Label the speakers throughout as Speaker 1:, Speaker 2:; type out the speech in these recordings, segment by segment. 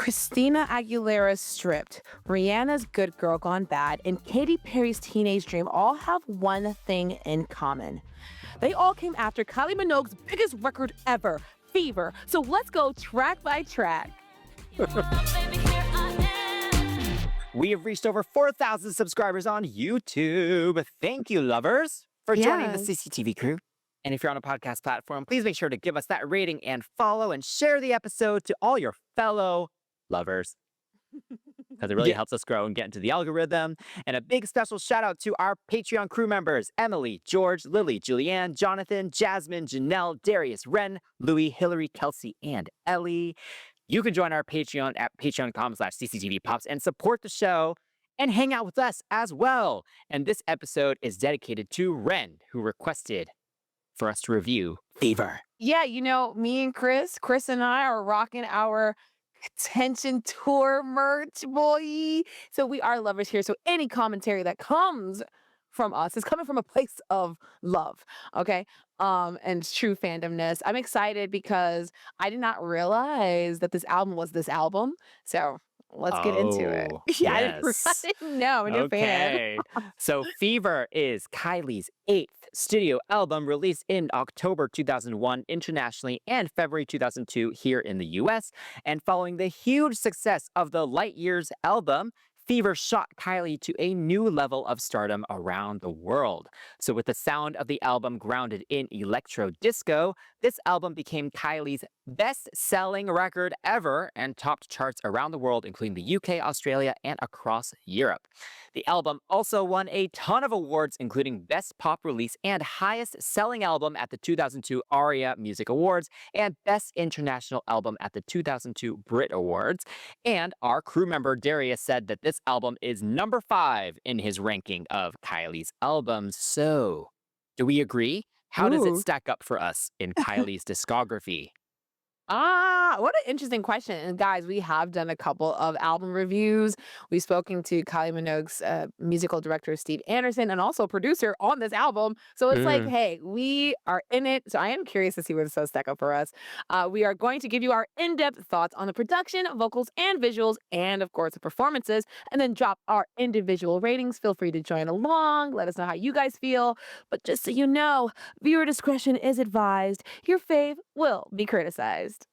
Speaker 1: Christina Aguilera's Stripped, Rihanna's Good Girl Gone Bad, and Katy Perry's Teenage Dream all have one thing in common. They all came after Kylie Minogue's biggest record ever, Fever. So let's go track by track.
Speaker 2: We have reached over 4,000 subscribers on YouTube. Thank you, lovers, for joining the CCTV crew. And if you're on a podcast platform, please make sure to give us that rating and follow and share the episode to all your fellow lovers, because it really helps us grow and get into the algorithm. And a big special shout out to our Patreon crew members: Emily, George, Lily, Julianne, Jonathan, Jasmine, Janelle, Darius, Ren, Louie, Hillary, Kelsey, and Ellie. You can join our Patreon at patreon.com/cctvpops and support the show and hang out with us as well. And this episode is dedicated to Ren, who requested for us to review Fever.
Speaker 1: Yeah, you know, me and Chris and I are rocking our Attention Tour merch, boy. So we are lovers here. So any commentary that comes from us is coming from a place of love, okay? And true fandomness. I'm excited because I did not realize that this album was this album. So let's get into it. Yeah,
Speaker 2: Yes.
Speaker 1: I didn't know. I'm a new fan.
Speaker 2: Okay. So Fever is Kylie's 8th studio album, released in October 2001 internationally and February 2002 here in the US. And following the huge success of the Light Years album, Fever shot Kylie to a new level of stardom around the world. So with the sound of the album grounded in electro disco, this album became Kylie's best-selling record ever and topped charts around the world, including the UK, Australia, and across Europe. The album also won a ton of awards, including Best Pop Release and Highest Selling Album at the 2002 ARIA Music Awards and Best International Album at the 2002 Brit Awards. And our crew member Darius said that this album is number 5 in his ranking of Kylie's albums. So, do we agree? How does it stack up for us in Kylie's discography?
Speaker 1: What an interesting question. And guys, we have done a couple of album reviews. We've spoken to Kylie Minogue's musical director, Steve Anderson, and also producer on this album. So it's like, hey, we are in it. So I am curious to see where this does stack up for us. We are going to give you our in-depth thoughts on the production, vocals, and visuals, and of course, the performances, and then drop our individual ratings. Feel free to join along. Let us know how you guys feel. But just so you know, viewer discretion is advised. Your fave will be criticized.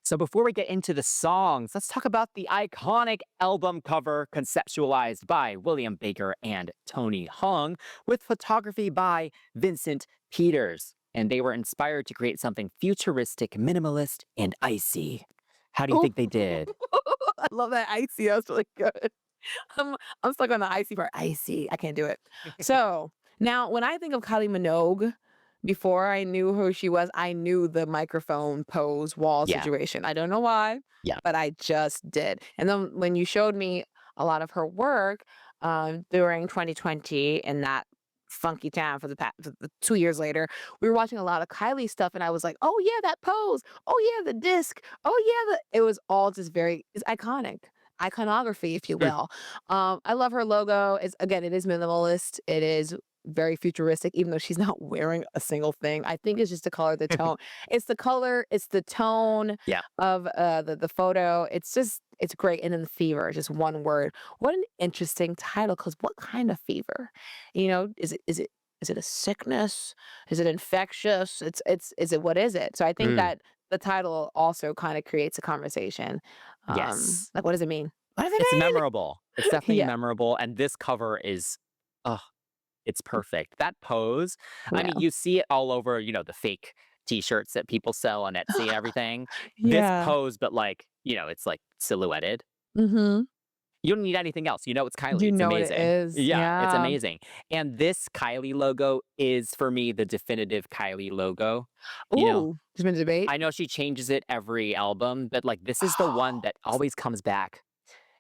Speaker 2: So before we get into the songs, let's talk about the iconic album cover conceptualized by William Baker and Tony Hung, with photography by Vincent Peters. And they were inspired to create something futuristic, minimalist, and icy. How do you think they did?
Speaker 1: I love that icy. That's really good. I'm stuck on the icy part. Icy. I can't do it. So now when I think of Kylie Minogue, before I knew who she was, I knew the microphone pose wall situation. I don't know why, but I just did. And then when you showed me a lot of her work during 2020 in that funky time for the 2 years later, we were watching a lot of Kylie stuff, and I was like, oh yeah, that pose. Oh yeah, the disc. Oh yeah, it was all just it's iconic. Iconography, if you will. I love her logo. It is minimalist. It is very futuristic, even though she's not wearing a single thing. I think it's just the color, the tone. It's the color, it's the tone of the photo. It's great. And then the fever, just one word. What an interesting title, because what kind of fever? You know, is it a sickness? Is it infectious? Is it what is it? So I think that the title also kind of creates a conversation.
Speaker 2: Yes.
Speaker 1: Like, what does it mean? What does it
Speaker 2: It's
Speaker 1: mean?
Speaker 2: memorable. It's definitely memorable. And this cover is, it's perfect. That pose, I mean, you see it all over, the fake t-shirts that people sell on Etsy and everything. This pose, but it's like silhouetted.
Speaker 1: Mm-hmm.
Speaker 2: You don't need anything else. It's Kylie.
Speaker 1: You
Speaker 2: It's
Speaker 1: know
Speaker 2: amazing.
Speaker 1: it is.
Speaker 2: Yeah, it's amazing. And this Kylie logo is, for me, the definitive Kylie logo.
Speaker 1: Ooh, there's been a debate.
Speaker 2: I know she changes it every album, but this is the one that always comes back.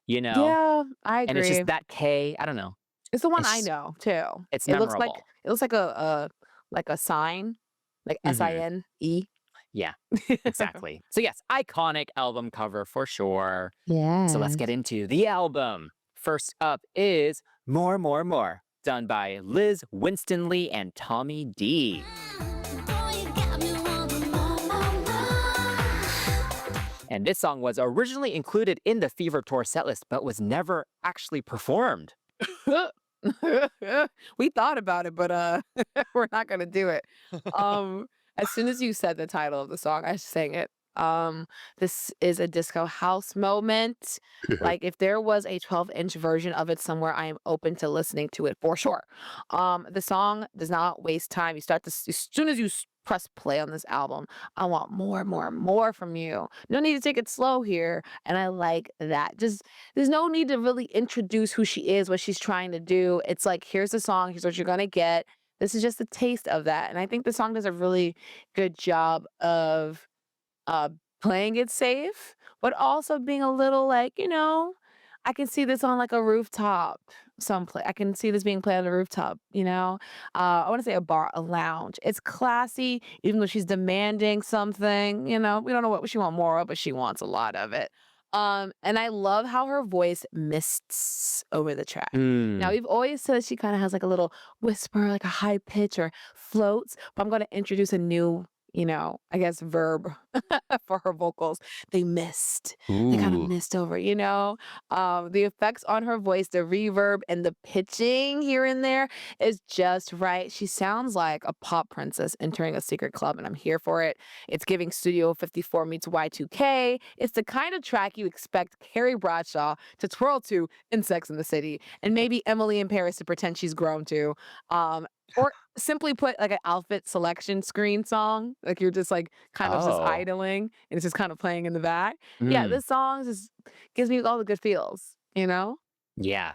Speaker 1: Yeah, I agree.
Speaker 2: And it's just that K. I don't know.
Speaker 1: It's the one I know too.
Speaker 2: It's
Speaker 1: It
Speaker 2: memorable.
Speaker 1: looks like a sign, like SINE.
Speaker 2: Yeah, exactly. So yes, iconic album cover for sure.
Speaker 1: Yeah.
Speaker 2: So let's get into the album. First up is More, More, More, done by Liz Winstanley and Tommy D. And this song was originally included in the Fever Tour setlist, but was never actually performed.
Speaker 1: We thought about it, but, we're not gonna do it. Um, as soon as you said the title of the song, I sang it. This is a disco house moment. Like, if there was a 12-inch version of it somewhere, I am open to listening to it for sure. The song does not waste time. You start to as soon as you press play on this album, I want more, more, more from you. No need to take it slow here, and I like that. Just there's no need to really introduce who she is, what she's trying to do. It's like, here's the song, here's what you're gonna get. This is just a taste of that. And I think the song does a really good job of uh playing it safe, but also being a little like, I can see this on like a rooftop someplace. I can see this being played on a rooftop, you know? I want to say a bar, a lounge. It's classy, even though she's demanding something, we don't know what she wants more of, but she wants a lot of it. And I love how her voice mists over the track. Now,
Speaker 2: Mm.
Speaker 1: we've always said she kind of has like a little whisper, like a high pitch or floats, but I'm going to introduce a new, I guess, verb for her vocals. They mist. They kind of
Speaker 2: Ooh.
Speaker 1: mist over. The effects on her voice, the reverb and the pitching here and there is just right. She sounds like a pop princess entering a secret club, and I'm here for it. It's giving Studio 54 meets Y2K. It's the kind of track you expect Carrie Bradshaw to twirl to in Sex and the City, and maybe Emily in Paris to pretend she's grown to. Or simply put, like an outfit selection screen song, like you're just like kind of just
Speaker 2: Oh.
Speaker 1: idling and it's just kind of playing in the back. Yeah,
Speaker 2: Mm.
Speaker 1: this song just gives me all the good feels?
Speaker 2: Yeah.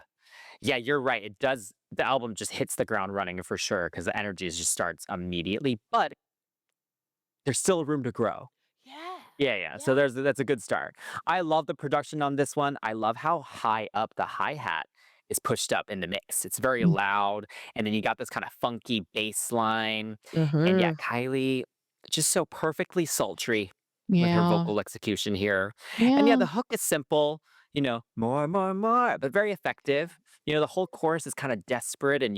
Speaker 2: Yeah, you're right. It does. The album just hits the ground running for sure because the energy just starts immediately, but there's still room to grow.
Speaker 1: Yeah.
Speaker 2: Yeah, yeah. So
Speaker 1: Yeah.
Speaker 2: that's a good start. I love the production on this one. I love how high up the hi-hat is pushed up in the mix. It's very loud, and then you got this kind of funky bass line. And yeah,
Speaker 1: Mm-hmm.
Speaker 2: Kylie just so perfectly sultry with her
Speaker 1: Yeah.
Speaker 2: vocal execution here. And yeah,
Speaker 1: Yeah.
Speaker 2: the hook is simple, more, more, but very effective. The whole chorus is kind of desperate, and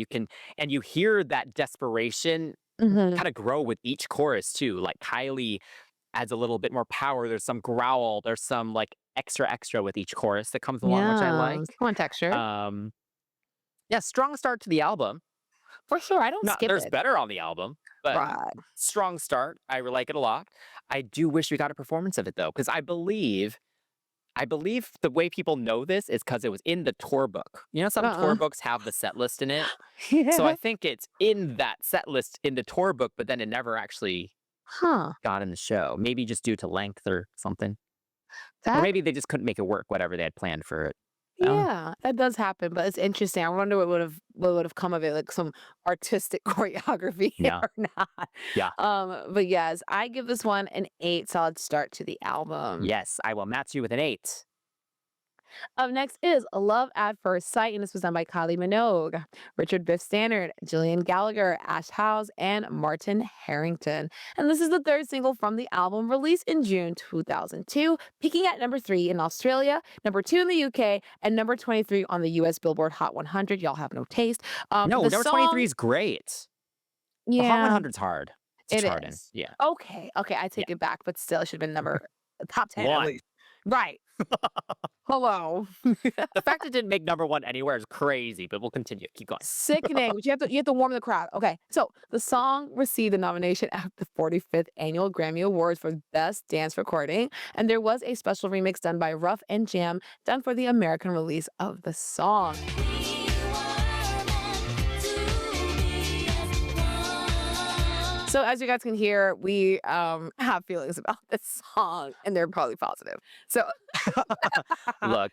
Speaker 2: you hear that desperation
Speaker 1: Hmm.
Speaker 2: kind of grow with each chorus too. Like Kylie adds a little bit more power. There's some growl. There's some like extra with each chorus that comes along, which I
Speaker 1: Yeah.
Speaker 2: like.
Speaker 1: Come texture.
Speaker 2: Um, yeah, strong start to the album.
Speaker 1: For sure. I don't
Speaker 2: Not
Speaker 1: skip
Speaker 2: there's
Speaker 1: it.
Speaker 2: better on the album, but
Speaker 1: Right.
Speaker 2: strong start. I like it a lot. I do wish we got a performance of it though, because I believe the way people know this is because it was in the tour book. Some tour
Speaker 1: Uh-uh.
Speaker 2: books have the set list in it. So I
Speaker 1: Yeah.
Speaker 2: think it's in that set list in the tour book, but then it never actually
Speaker 1: Huh.
Speaker 2: got in the show. Maybe just due to length or something. Or
Speaker 1: That
Speaker 2: maybe they just couldn't make it work, whatever they had planned for it. Oh,
Speaker 1: Yeah, that does happen, but it's interesting. I wonder what would have come of it, like some artistic choreography
Speaker 2: yeah.
Speaker 1: or not.
Speaker 2: Yeah.
Speaker 1: But yes, I give this one an 8 solid start to the album.
Speaker 2: Yes, I will match you with an 8.
Speaker 1: Up next is Love at First Sight, and this was done by Kylie Minogue, Richard Biff Stannard, Jillian Gallagher, Ash House, and Martin Harrington. And this is the third single from the album, released in June 2002, peaking at number 3 in Australia, number 2 in the UK, and number 23 on the US Billboard Hot 100. Y'all have no taste.
Speaker 2: No,
Speaker 1: The
Speaker 2: number 23
Speaker 1: song,
Speaker 2: is great. The Hot
Speaker 1: yeah,
Speaker 2: 100's hard to
Speaker 1: it
Speaker 2: chart in.
Speaker 1: is.
Speaker 2: Yeah.
Speaker 1: Okay, okay, I
Speaker 2: Yeah.
Speaker 1: take it back, but still, it should have been top 10 at
Speaker 2: 1.
Speaker 1: least. Right. Hello.
Speaker 2: The fact it didn't make number 1 anywhere is crazy, but we'll continue. Keep going.
Speaker 1: Sickening, but you have to warm the crowd. Okay, so the song received a nomination at the 45th Annual Grammy Awards for Best Dance Recording, and there was a special remix done by Ruff and Jam done for the American release of the song. So as you guys can hear, we have feelings about this song, and they're probably positive. So
Speaker 2: Look,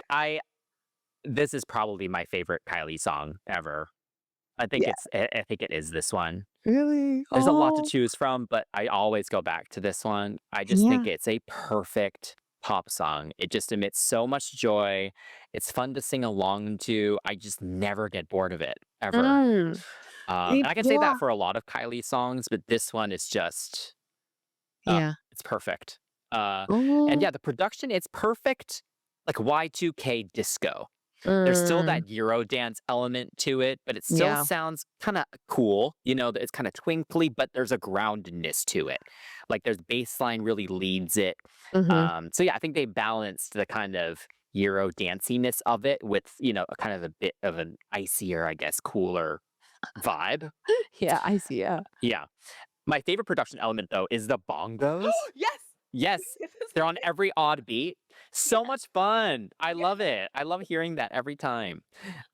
Speaker 2: this is probably my favorite Kylie song ever.
Speaker 1: yeah,
Speaker 2: I think it is this one.
Speaker 1: really.
Speaker 2: There's a lot to
Speaker 1: Oh,
Speaker 2: choose from, but I always go back to this one. I just
Speaker 1: yeah.
Speaker 2: think it's a perfect pop song. It just emits so much joy. It's fun to sing along to. I just never get bored of it, ever.
Speaker 1: Mm.
Speaker 2: And I can say
Speaker 1: Yeah.
Speaker 2: that for a lot of Kylie songs, but this one is just,
Speaker 1: Yeah.
Speaker 2: it's perfect. And
Speaker 1: Oh.
Speaker 2: yeah, the production, it's perfect, like Y2K disco. There's still
Speaker 1: Mm,
Speaker 2: that Eurodance element to it, but it still
Speaker 1: yeah.
Speaker 2: sounds kind of cool. It's kind of twinkly, but there's a groundedness to it. Like there's bass line really leads it.
Speaker 1: Mhm.
Speaker 2: So yeah, I think they balanced the kind of Euro danciness of it with, a kind of a bit of an icier, I guess, cooler vibe.
Speaker 1: Yeah, I see, yeah.
Speaker 2: Yeah. My favorite production element though is the bongos.
Speaker 1: Yes!
Speaker 2: Yes,
Speaker 1: It's the
Speaker 2: they're on
Speaker 1: same.
Speaker 2: every odd beat. So
Speaker 1: Yes,
Speaker 2: much fun. I
Speaker 1: yes.
Speaker 2: love it. I love hearing that every time.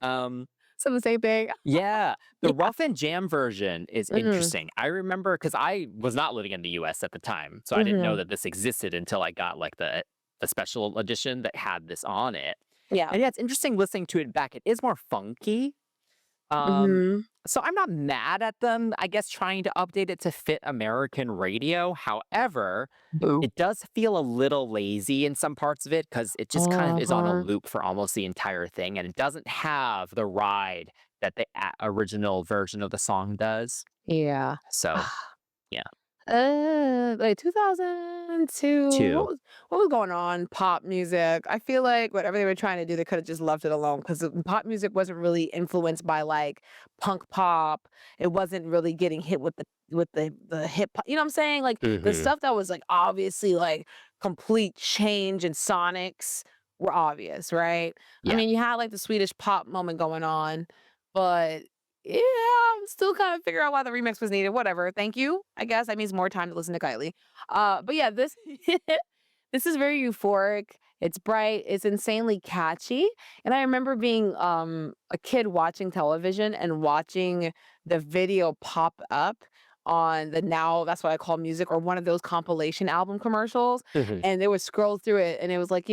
Speaker 2: Um,
Speaker 1: So the same thing.
Speaker 2: yeah, the
Speaker 1: Yeah.
Speaker 2: rough and jam version is
Speaker 1: Mhm,
Speaker 2: interesting. I remember because I was not living in the US at the time, so I didn't know
Speaker 1: mhm.
Speaker 2: that this existed until I got like the special edition that had this on it.
Speaker 1: Yeah.
Speaker 2: And yeah, it's interesting listening to it back. It is more funky. Um,
Speaker 1: Mhm.
Speaker 2: so I'm not mad at them, I guess, trying to update it to fit American radio. However,
Speaker 1: Boo.
Speaker 2: it does feel a little lazy in some parts of it because it just kind of is on a
Speaker 1: Uh-huh.
Speaker 2: loop for almost the entire thing, and it doesn't have the ride that the original version of the song does.
Speaker 1: Yeah.
Speaker 2: So, yeah.
Speaker 1: Like 2002,
Speaker 2: Two.
Speaker 1: what was going on? Pop music. I feel like whatever they were trying to do, they could have just left it alone because pop music wasn't really influenced by like punk pop. It wasn't really getting hit with the hip hop. You know what I'm saying? Like the
Speaker 2: Hmm.
Speaker 1: stuff that was like obviously like complete change in sonics were obvious, right? I
Speaker 2: Yeah.
Speaker 1: mean, you had like the Swedish pop moment going on, but yeah, I'm still kind of figuring out why the remix was needed. Whatever. Thank you. I guess that means more time to listen to Kylie. But yeah, this this is very euphoric. It's bright. It's insanely catchy. And I remember being a kid watching television and watching the video pop up on the Now That's What I Call Music or one of those compilation album commercials.
Speaker 2: Hmm.
Speaker 1: And they would scroll through it and it was like,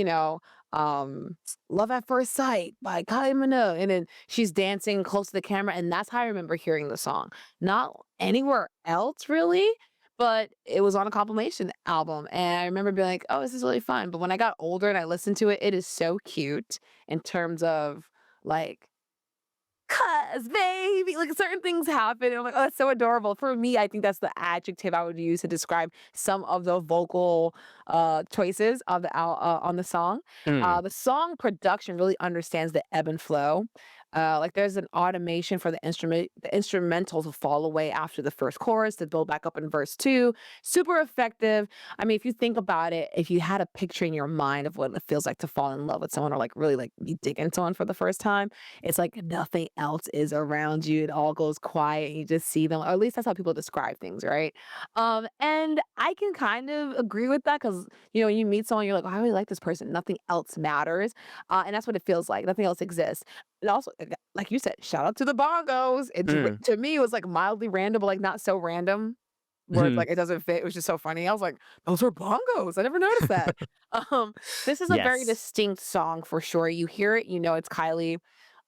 Speaker 1: um Love at First Sight by Kylie Minogue. And then she's dancing close to the camera. And that's how I remember hearing the song. Not anywhere else really, but it was on a compilation album. And I remember being like, oh, this is really fun. But when I got older and I listened to it, it is so cute in terms of like 'cause baby, like, certain things happen, and I'm like, "Oh, that's so adorable." For me, I think that's the adjective I would use to describe some of the vocal, choices of on the song.
Speaker 2: Mm.
Speaker 1: The song production really understands the ebb and flow. Like, there's an automation for the instrumental to fall away after the first chorus to build back up in verse 2. Super effective. I mean, if you think about it, if you had a picture in your mind of what it feels like to fall in love with someone or, like, really, like, be digging someone for the first time, it's like nothing else is around you. It all goes quiet. You just see them, or at least that's how people describe things, right? And I can kind of agree with that because you meet someone, you're like, oh, I really like this person. Nothing else matters, and that's what it feels like. Nothing else exists. And also, like you said, shout out to the bongos.
Speaker 2: Mm.
Speaker 1: To me, it was like mildly random, but like not so random. Where it's
Speaker 2: Mhm.
Speaker 1: like it doesn't fit. It was just so funny. I was like, those were bongos. I never noticed that. Um, this is a very
Speaker 2: Yes.
Speaker 1: distinct song for sure. You hear it, you know it's Kylie.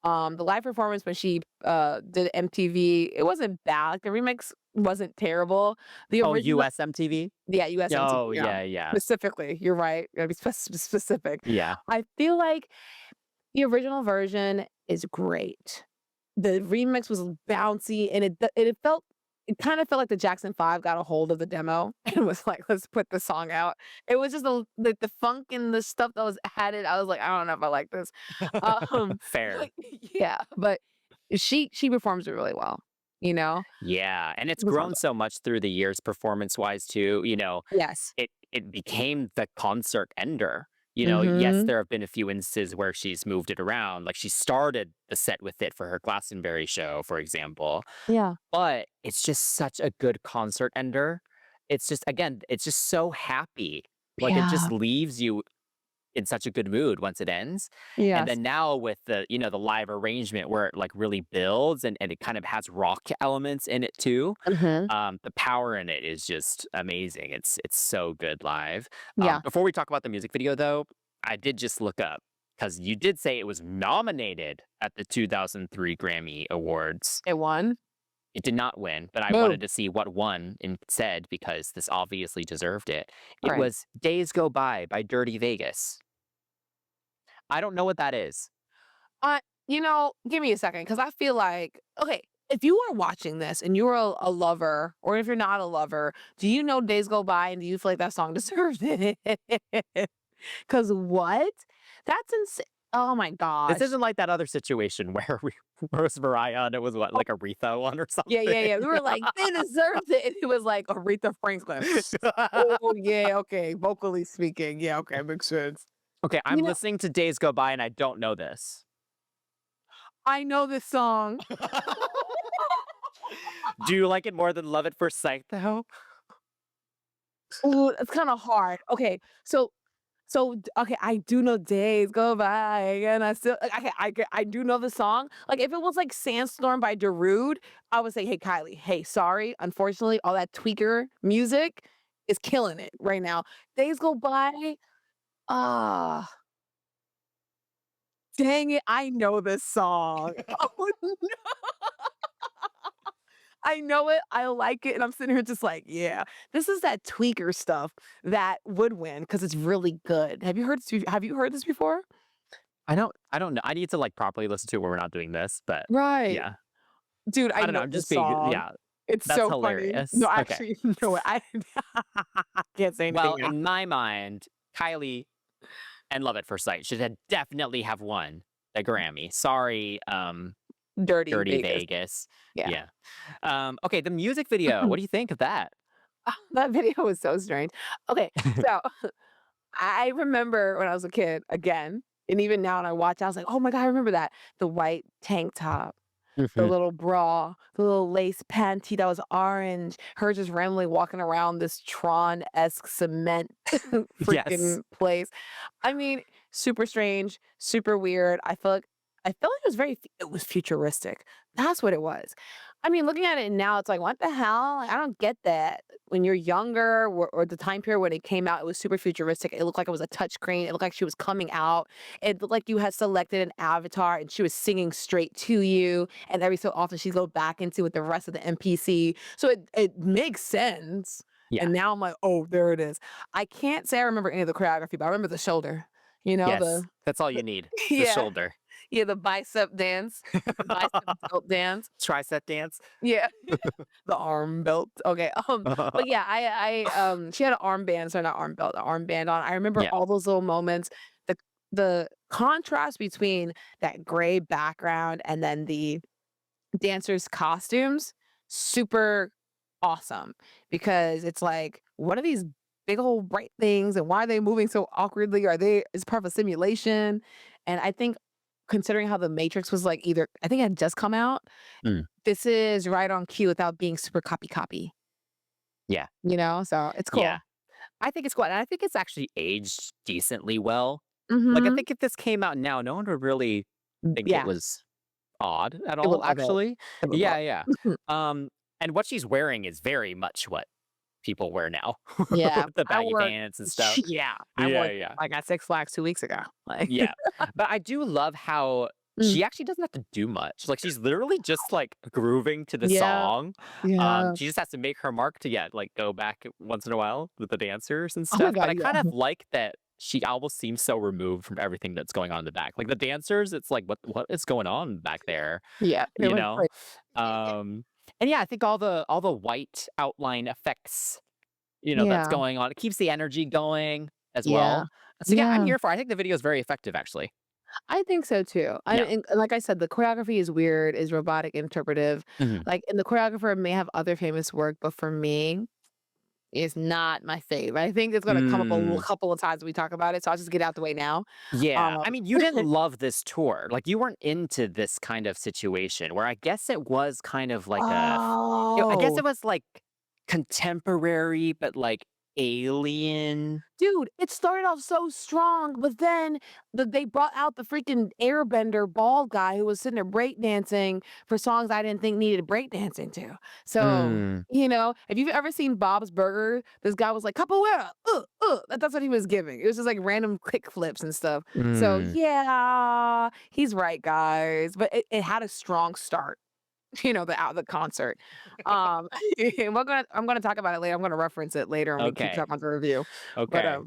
Speaker 1: The live performance when she, did MTV, it wasn't bad, like, the remix wasn't terrible. The
Speaker 2: Oh,
Speaker 1: original
Speaker 2: US MTV?
Speaker 1: yeah, US MTV,
Speaker 2: Oh,
Speaker 1: yeah.
Speaker 2: yeah, yeah.
Speaker 1: Specifically, you're right, gotta be specific.
Speaker 2: Yeah.
Speaker 1: I feel like the original version is great. The remix was bouncy, and it kinda felt like the Jackson 5 got a hold of the demo and was like, "Let's put the song out." It was just the funk and the stuff that was added, I was like, "I don't know if I like this." Um,
Speaker 2: Fair.
Speaker 1: but yeah, but she performs it really well, you know?
Speaker 2: Yeah, and it's
Speaker 1: She performs
Speaker 2: grown
Speaker 1: it
Speaker 2: so much through the years performance-wise too,
Speaker 1: yes.
Speaker 2: it became the concert ender. Yes,
Speaker 1: Mhm.
Speaker 2: there have been a few instances where she's moved it around, like she started the set with it for her Glastonbury show, for example,
Speaker 1: Yeah.
Speaker 2: but it's just such a good concert ender. It's just again, it's just so happy. Like, it
Speaker 1: Yeah.
Speaker 2: just leaves you in such a good mood once it ends. And
Speaker 1: Yes.
Speaker 2: then now with the live arrangement where it like really builds and it kind of has rock elements in it too.
Speaker 1: Mhm.
Speaker 2: The power in it is just amazing. It's so good live.
Speaker 1: Yeah.
Speaker 2: Before we talk about the music video though, I did just look up because you did say it was nominated at the 2003 Grammy Awards.
Speaker 1: It won.
Speaker 2: It did not win, but I wanted
Speaker 1: Boom.
Speaker 2: to see what won instead because this obviously deserved it. It
Speaker 1: Right.
Speaker 2: was Days Go By Dirty Vegas. I don't know what that is.
Speaker 1: Give me a second because I feel like okay, if you are watching this and you're a lover, or if you're not a lover, do you know Days Go By and do you feel like that song deserves it? Because what? That's insane. Oh my
Speaker 2: This
Speaker 1: gosh.
Speaker 2: isn't like that other situation where where it was Mariah and it was what,
Speaker 1: Oh,
Speaker 2: like Aretha one or
Speaker 1: yeah,
Speaker 2: something.
Speaker 1: yeah, yeah. We were like, "They deserved it." And it was like Aretha Franklin. Oh, yeah, okay. Vocally speaking. Yeah, okay, makes sense.
Speaker 2: Okay, I'm
Speaker 1: You know,
Speaker 2: listening to Days Go By and I don't know this.
Speaker 1: I know this song.
Speaker 2: Do you like it more than Love at First Sight though?
Speaker 1: Ooh, it's kinda hard. Okay, okay, I do know days go by and I still like, okay, I do know the song. Like, if it was, like, Sandstorm by Darude, I would say, "Hey, Kylie, hey, sorry, unfortunately, all that tweaker music is killing it right now." Days go by, ah, dang it, I know this song. Oh, no, I know it, I like it, and I'm sitting here just like, "Yeah, this is that tweaker stuff that would win because it's really good." Have you heard this before?
Speaker 2: I don't know. I need to like properly listen to it when we're not doing this, but
Speaker 1: Right.
Speaker 2: yeah.
Speaker 1: Dude, I
Speaker 2: I don't know.
Speaker 1: know
Speaker 2: I'm
Speaker 1: this
Speaker 2: just being
Speaker 1: song.
Speaker 2: yeah,
Speaker 1: It's
Speaker 2: that's
Speaker 1: so funny. No,
Speaker 2: hilarious. Okay.
Speaker 1: actually, no, I can't say anything
Speaker 2: Well,
Speaker 1: now.
Speaker 2: in my mind, Kylie and Love at First Sight should have definitely have won the Grammy. Sorry,
Speaker 1: Dirty
Speaker 2: Dirty
Speaker 1: Vegas.
Speaker 2: Vegas.
Speaker 1: Yeah.
Speaker 2: Yeah. Okay, the music video. What do you think of that?
Speaker 1: That video was so strange. Okay, so I remember when I was a kid, again, and even now when I watch, I was like, "Oh my god, I remember that." The white tank top, the
Speaker 2: Mhm.
Speaker 1: little bra, the little lace panty that was orange, her just randomly walking around this Tron-esque cement
Speaker 2: Yes.
Speaker 1: freaking place. I mean, super strange, super weird. I felt like it was it was futuristic. That's what it was. I mean, looking at it now, it's like, what the hell? I don't get that. When you're younger, or the time period when it came out, it was super futuristic. It looked like it was a touchscreen. It looked like she was coming out. It looked like you had selected an avatar and she was singing straight to you. And every so often she'd go back into with the rest of the NPC. So it makes sense.
Speaker 2: Yeah.
Speaker 1: And now I'm like, oh, there it is. I can't say I remember any of the choreography, but I remember the shoulder. You know,
Speaker 2: Yes. That's all
Speaker 1: the
Speaker 2: you need. The
Speaker 1: yeah,
Speaker 2: shoulder.
Speaker 1: yeah, the bicep dance, the bicep belt dance.
Speaker 2: Tricep dance.
Speaker 1: Yeah, the arm belt. Okay, but yeah, she had an armband, sorry, not arm belt, an armband on. I remember
Speaker 2: Yeah.
Speaker 1: all those little moments. The contrast between that gray background and then the dancers' costumes, super awesome because it's like, what are these big old bright things and why are they moving so awkwardly? Are they is part of a simulation? And I think considering how the Matrix was like either I think it had just come out,
Speaker 2: Mm.
Speaker 1: this is right on cue without being super copy,
Speaker 2: Yeah.
Speaker 1: you know? So it's
Speaker 2: Yeah.
Speaker 1: cool.
Speaker 2: I think it's cool, and I think it's actually aged decently well. Like, I
Speaker 1: Mhm.
Speaker 2: think if this came out now, no one would really think it
Speaker 1: Yeah,
Speaker 2: was odd at
Speaker 1: they would
Speaker 2: all,
Speaker 1: love it.
Speaker 2: actually.
Speaker 1: They would
Speaker 2: Yeah,
Speaker 1: love
Speaker 2: yeah.
Speaker 1: it.
Speaker 2: And what she's wearing is very much what people wear now
Speaker 1: Yeah,
Speaker 2: with the
Speaker 1: I
Speaker 2: baggy
Speaker 1: wore
Speaker 2: pants and stuff.
Speaker 1: yeah, I wore
Speaker 2: Yeah, yeah.
Speaker 1: like at Six Flags 2 weeks ago. Like
Speaker 2: Yeah. But I do love how
Speaker 1: Mm.
Speaker 2: she actually doesn't have to do much. Like, she's literally just, like, grooving to the
Speaker 1: Yeah,
Speaker 2: song.
Speaker 1: yeah.
Speaker 2: She just has to make her mark to, yeah, like, go back once in a while with the dancers and
Speaker 1: Oh my
Speaker 2: stuff, but
Speaker 1: god,
Speaker 2: I
Speaker 1: yeah.
Speaker 2: kind of like that she almost seems so removed from everything that's going on in the back. Like, the dancers, it's like, "What is going on back there?"
Speaker 1: Yeah, they
Speaker 2: You
Speaker 1: went
Speaker 2: know?
Speaker 1: crazy.
Speaker 2: And, yeah, I think all the white outline effects, that's
Speaker 1: Yeah,
Speaker 2: going on, it keeps the energy going as
Speaker 1: yeah,
Speaker 2: well. So, yeah, I'm
Speaker 1: yeah.
Speaker 2: here for it. I think the video is very effective, actually.
Speaker 1: I think so too.
Speaker 2: Yeah.
Speaker 1: And like I said, the choreography is weird, is robotic, interpretive.
Speaker 2: Mhm.
Speaker 1: Like, and the choreographer may have other famous work, but for me, it's not my fave. I think it's gonna come up a
Speaker 2: Mm.
Speaker 1: couple of times when we talk about it, so I'll just get out the way now.
Speaker 2: Yeah.
Speaker 1: Um,
Speaker 2: I mean, you didn't love this tour. Like, you weren't into this kind of situation where I guess it was kind of like I guess
Speaker 1: oh.
Speaker 2: it was like contemporary, but like alien.
Speaker 1: Dude, it started off so strong, but then they brought out the freaking airbender bald guy who was sitting there breakdancing for songs I didn't think needed breakdancing to. So,
Speaker 2: Mm.
Speaker 1: if you've ever seen Bob's Burger, this guy was like, capoeira, that's what he was giving. It was just like random kick flips and stuff. So,
Speaker 2: Mm.
Speaker 1: yeah, he's right, guys. But it had a strong start. The concert. Um, I'm gonna talk about it later. I'm gonna reference it later when we keep
Speaker 2: Okay.
Speaker 1: talking about the review. But
Speaker 2: Okay.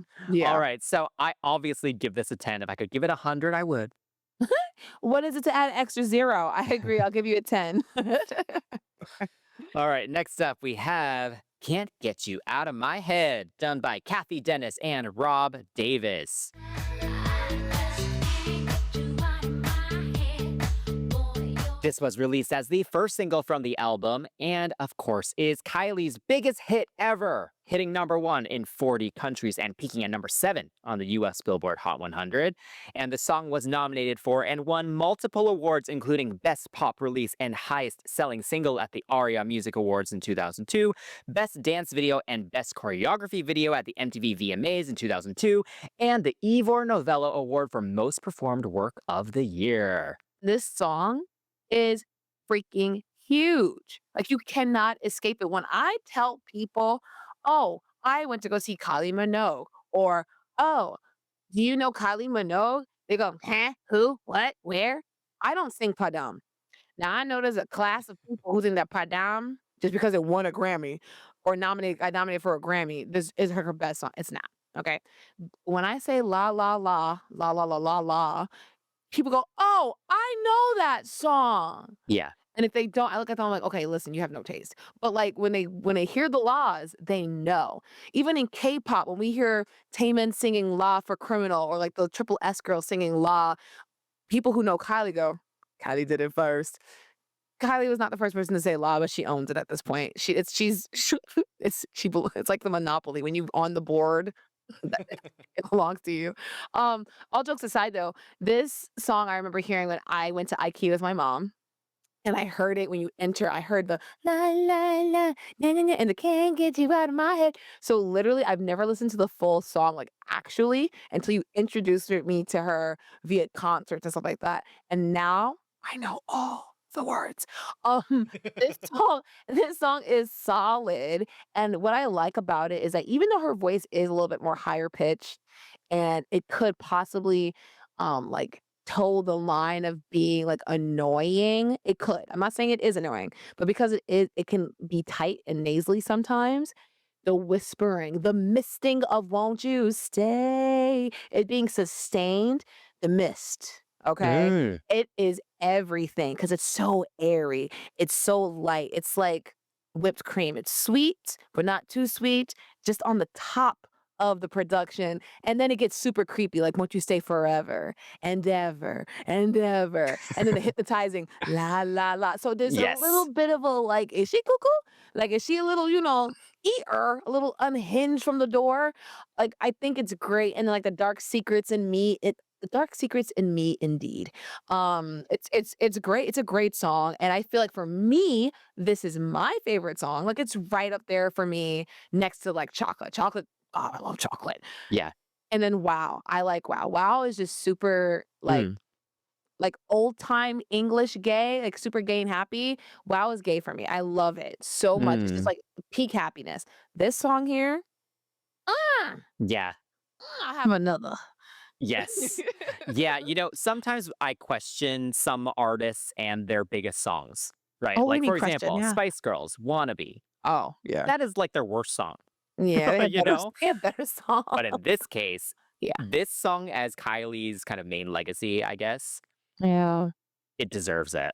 Speaker 2: All
Speaker 1: yeah.
Speaker 2: right. So I obviously give this a 10. If I could give it 100, I would.
Speaker 1: What is it to add extra 0? I agree. I'll give you a 10.
Speaker 2: All right. Next up, we have Can't Get You Out of My Head, done by Kathy Dennis and Rob Davis. This was released as the first single from the album, and of course, is Kylie's biggest hit ever, hitting #1 in 40 countries and peaking at #7 on the US Billboard Hot 100. And the song was nominated for and won multiple awards, including Best Pop Release and Highest Selling Single at the ARIA Music Awards in 2002, Best Dance Video and Best Choreography Video at the MTV VMAs in 2002, and the Ivor Novello Award for Most Performed Work of the Year.
Speaker 1: This song is freaking huge. Like, you cannot escape it. When I tell people, "Oh, I went to go see Kylie Minogue," or, "Oh, do you know Kylie Minogue?" They go, "Huh? Who? What? Where?" I don't sing Padam. Now, I know there's a class of people who think that Padam, just because it won a Grammy or got nominated for a Grammy, this is her best song. It's not, okay? When I say "La La La, La La La La La," people go, "Oh, I know that song."
Speaker 2: Yeah.
Speaker 1: And if they don't, I look at them like, "Okay, listen, you have no taste." But, like, when they hear the laws, they know. Even in K-pop, when we hear Taemin singing "La" for Criminal, or, like, the Triple S girl singing "La," people who know Kylie go, "Kylie did it first." Kylie was not the first person to say "La," but she owns it at this point. She's it's like the Monopoly. When you on the board, it belongs to you. All jokes aside, though, this song I remember hearing when I went to IKEA with my mom. And I heard it when you enter. I heard the la la la na na na, and the can't get you out of my head. So literally, I've never listened to the full song, like, actually, until you introduced me to her via concerts and stuff like that. And now I know all the words. Um, this song, this song is solid. And what I like about it is that even though her voice is a little bit more higher pitched, and it could possibly, like, toe the line of being, like, annoying. It could. I'm not saying it is annoying, but because it can be tight and nasally sometimes, the whispering, the misting of "Won't you stay," it being sustained, the mist, okay?
Speaker 2: Mm.
Speaker 1: It is everything because it's so airy, it's so light, it's like whipped cream. It's sweet, but not too sweet, just on the top of the production, and then it gets super creepy, like, "Won't you stay forever and ever and ever," and then the hypnotizing "La la la." So there's a
Speaker 2: Yes.
Speaker 1: little bit of a, like, is she cuckoo? Like, is she a little, eater, a little unhinged from the door? Like, I think it's great, and then, like, the dark secrets in me indeed. It's great. It's a great song, and I feel like for me, this is my favorite song. Like, it's right up there for me next to, like, Chocolate. Chocolate, oh, I love Chocolate.
Speaker 2: Yeah.
Speaker 1: And then Wow, I like Wow. Wow is just super,
Speaker 2: Mm.
Speaker 1: like old time English gay, like super gay and happy. Wow is gay for me. I love it so much. It's just
Speaker 2: Mm.
Speaker 1: like peak happiness. This song here, ah,
Speaker 2: Yeah.
Speaker 1: I have another.
Speaker 2: Yes. Yeah, sometimes I question some artists and their biggest songs, right?
Speaker 1: Oh, what do you
Speaker 2: Like,
Speaker 1: mean
Speaker 2: for
Speaker 1: question?
Speaker 2: example,
Speaker 1: Yeah.
Speaker 2: Spice Girls, "Wannabe."
Speaker 1: Oh, yeah.
Speaker 2: That is, like, their worst song,
Speaker 1: Yeah, they have
Speaker 2: you
Speaker 1: better
Speaker 2: know?
Speaker 1: they have better songs.
Speaker 2: But in this case,
Speaker 1: Yeah.
Speaker 2: this song as Kylie's kind of main legacy, I guess,
Speaker 1: Yeah.
Speaker 2: it deserves it.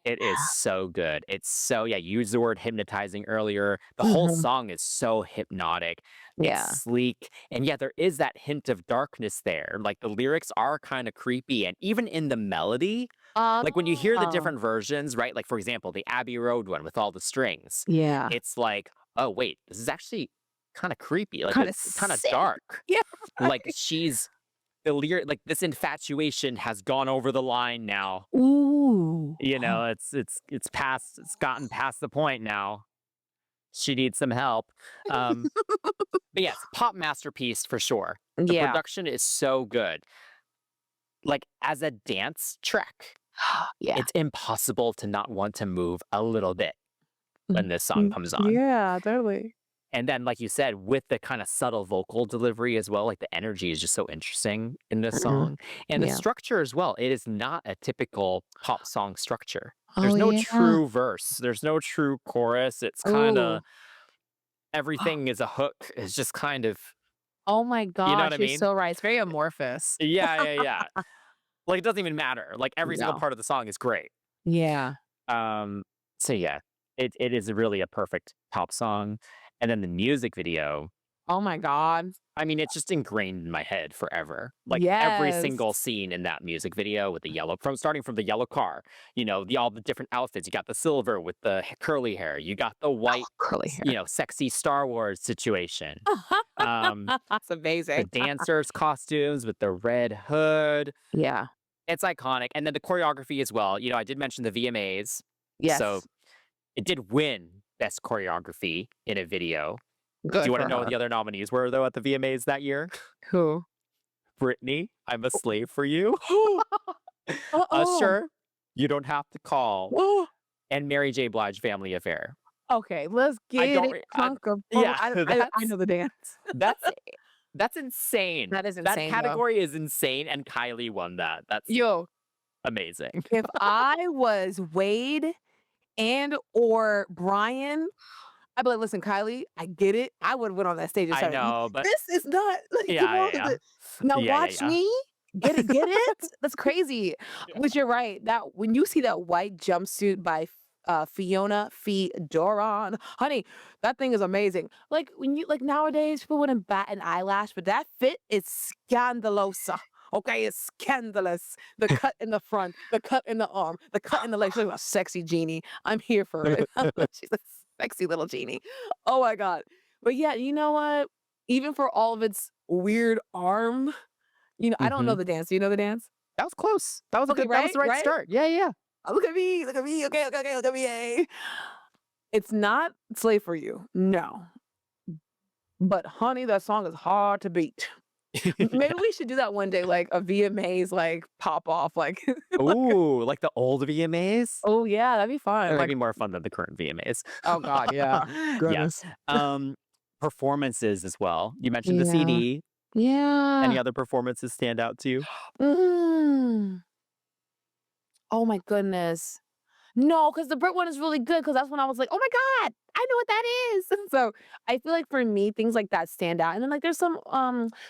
Speaker 2: It is
Speaker 1: Yeah.
Speaker 2: so good. It's so yeah, you used the word hypnotizing earlier. The whole
Speaker 1: Mhm.
Speaker 2: song is so hypnotic. It's
Speaker 1: Yeah.
Speaker 2: sleek. And yeah, there is that hint of darkness there. Like the lyrics are kind of creepy. And even in the melody, like when you hear the
Speaker 1: Oh.
Speaker 2: different versions, right? Like for example, the Abbey Road one with all the strings,
Speaker 1: Yeah.
Speaker 2: it's like, oh wait, this is actually kind of creepy. Like
Speaker 1: Kinda
Speaker 2: it's kind of
Speaker 1: sick.
Speaker 2: dark.
Speaker 1: Yeah,
Speaker 2: Like
Speaker 1: right.
Speaker 2: she's the lyric like this infatuation has gone over the line now.
Speaker 1: Ooh.
Speaker 2: It's gotten past the point now. She needs some help. Um, but yes, pop masterpiece for sure. The
Speaker 1: Yeah.
Speaker 2: production is so good. Like as a dance track,
Speaker 1: Yeah.
Speaker 2: it's impossible to not want to move a little bit when
Speaker 1: Mhm.
Speaker 2: this song comes on.
Speaker 1: Yeah, totally.
Speaker 2: And then, like you said, with the kind of subtle vocal delivery as well, like the energy is just so interesting in this
Speaker 1: Mhm.
Speaker 2: song. And the
Speaker 1: Yeah.
Speaker 2: structure as well, it is not a typical pop song structure.
Speaker 1: Oh,
Speaker 2: There's no
Speaker 1: yeah.
Speaker 2: true verse, there's no true chorus. It's kind
Speaker 1: Ooh.
Speaker 2: of everything is a hook. It's just kind of,
Speaker 1: Oh my
Speaker 2: you know what I
Speaker 1: gosh, you're
Speaker 2: mean?
Speaker 1: so right. It's very amorphous.
Speaker 2: Yeah, yeah, yeah. Like it doesn't even matter. Like every single
Speaker 1: No.
Speaker 2: part of the song is great.
Speaker 1: Yeah.
Speaker 2: Um, so yeah, it is really a perfect pop song. And then the music video.
Speaker 1: Oh my god.
Speaker 2: I mean, it's just ingrained in my head forever. Like every
Speaker 1: Yes.
Speaker 2: single scene in that music video with the yellow, from starting from the yellow car, all the different outfits. You got the silver with the curly hair. You got the
Speaker 1: Oh,
Speaker 2: white,
Speaker 1: curly hair.
Speaker 2: sexy Star Wars situation. Um,
Speaker 1: That's
Speaker 2: the
Speaker 1: amazing.
Speaker 2: dancers' costumes with the red hood.
Speaker 1: Yeah.
Speaker 2: It's iconic. And then the choreography as well. I did mention the VMAs. So
Speaker 1: Yes.
Speaker 2: it did win Best Choreography in a Video. Do you
Speaker 1: Good
Speaker 2: want to
Speaker 1: for
Speaker 2: know what
Speaker 1: her.
Speaker 2: the other nominees were, though, at the VMAs that year?
Speaker 1: Who?
Speaker 2: Britney, I'm a Slave for You.
Speaker 1: Uh-oh.
Speaker 2: Usher, You Don't Have to Call. And Mary J. Blige, Family Affair.
Speaker 1: Okay, let's
Speaker 2: I
Speaker 1: get
Speaker 2: don't
Speaker 1: it
Speaker 2: re
Speaker 1: crunk of
Speaker 2: Yeah,
Speaker 1: I know the dance.
Speaker 2: that's that's insane.
Speaker 1: That is
Speaker 2: That
Speaker 1: insane, though.
Speaker 2: category is insane, and Kylie won that. That's
Speaker 1: Yo,
Speaker 2: amazing.
Speaker 1: if I was Wade and or Brian, I'd be like, "Listen, Kylie, I get it." I would've went on that stage and
Speaker 2: I
Speaker 1: started,
Speaker 2: know, but
Speaker 1: "This is not like, you
Speaker 2: yeah,
Speaker 1: know,
Speaker 2: yeah, yeah.
Speaker 1: now
Speaker 2: Yeah, yeah,
Speaker 1: watch
Speaker 2: yeah.
Speaker 1: me. Get it?" That's crazy.
Speaker 2: Yeah.
Speaker 1: But you're right, that when you see that white jumpsuit by Fiona Doron, honey, that thing is amazing. Like, when you like, nowadays, people wouldn't bat an eyelash, but that fit is scandalosa. Okay, it's scandalous. The cut in the front, the cut in the arm, the cut in the leg. She's like a sexy genie. I'm here for it. She's a sexy little genie. Oh my god. But yeah, you know what? Even for all of its weird arm, I don't know
Speaker 2: Mhm.
Speaker 1: the dance. Do you know the dance?
Speaker 2: That was close.
Speaker 1: Okay,
Speaker 2: That was
Speaker 1: right?
Speaker 2: the right
Speaker 1: Right?
Speaker 2: start. Yeah, yeah.
Speaker 1: Oh, look at me. Look at me. Okay, okay, okay. Look at me. Hey. It's not Slave for You. No. But honey, that song is hard to beat. Maybe
Speaker 2: Yeah.
Speaker 1: we should do that one day, like a VMAs like pop off, like, like
Speaker 2: Ooh, like the old VMAs?
Speaker 1: oh yeah, that'd be
Speaker 2: That
Speaker 1: fun.
Speaker 2: might
Speaker 1: Like,
Speaker 2: be more fun than the current VMAs.
Speaker 1: oh god, yeah.
Speaker 2: Yeah.
Speaker 1: Goodness.
Speaker 2: Um, Performances as well. You mentioned the
Speaker 1: Yeah.
Speaker 2: CD.
Speaker 1: Yeah.
Speaker 2: Any other performances stand out to you?
Speaker 1: Mm. Oh my goodness. No, because the Brit one is really good. Because that's when I was like, "Oh my god, I know what that is." So, I feel like for me, things like that stand out, and then, like, there's some,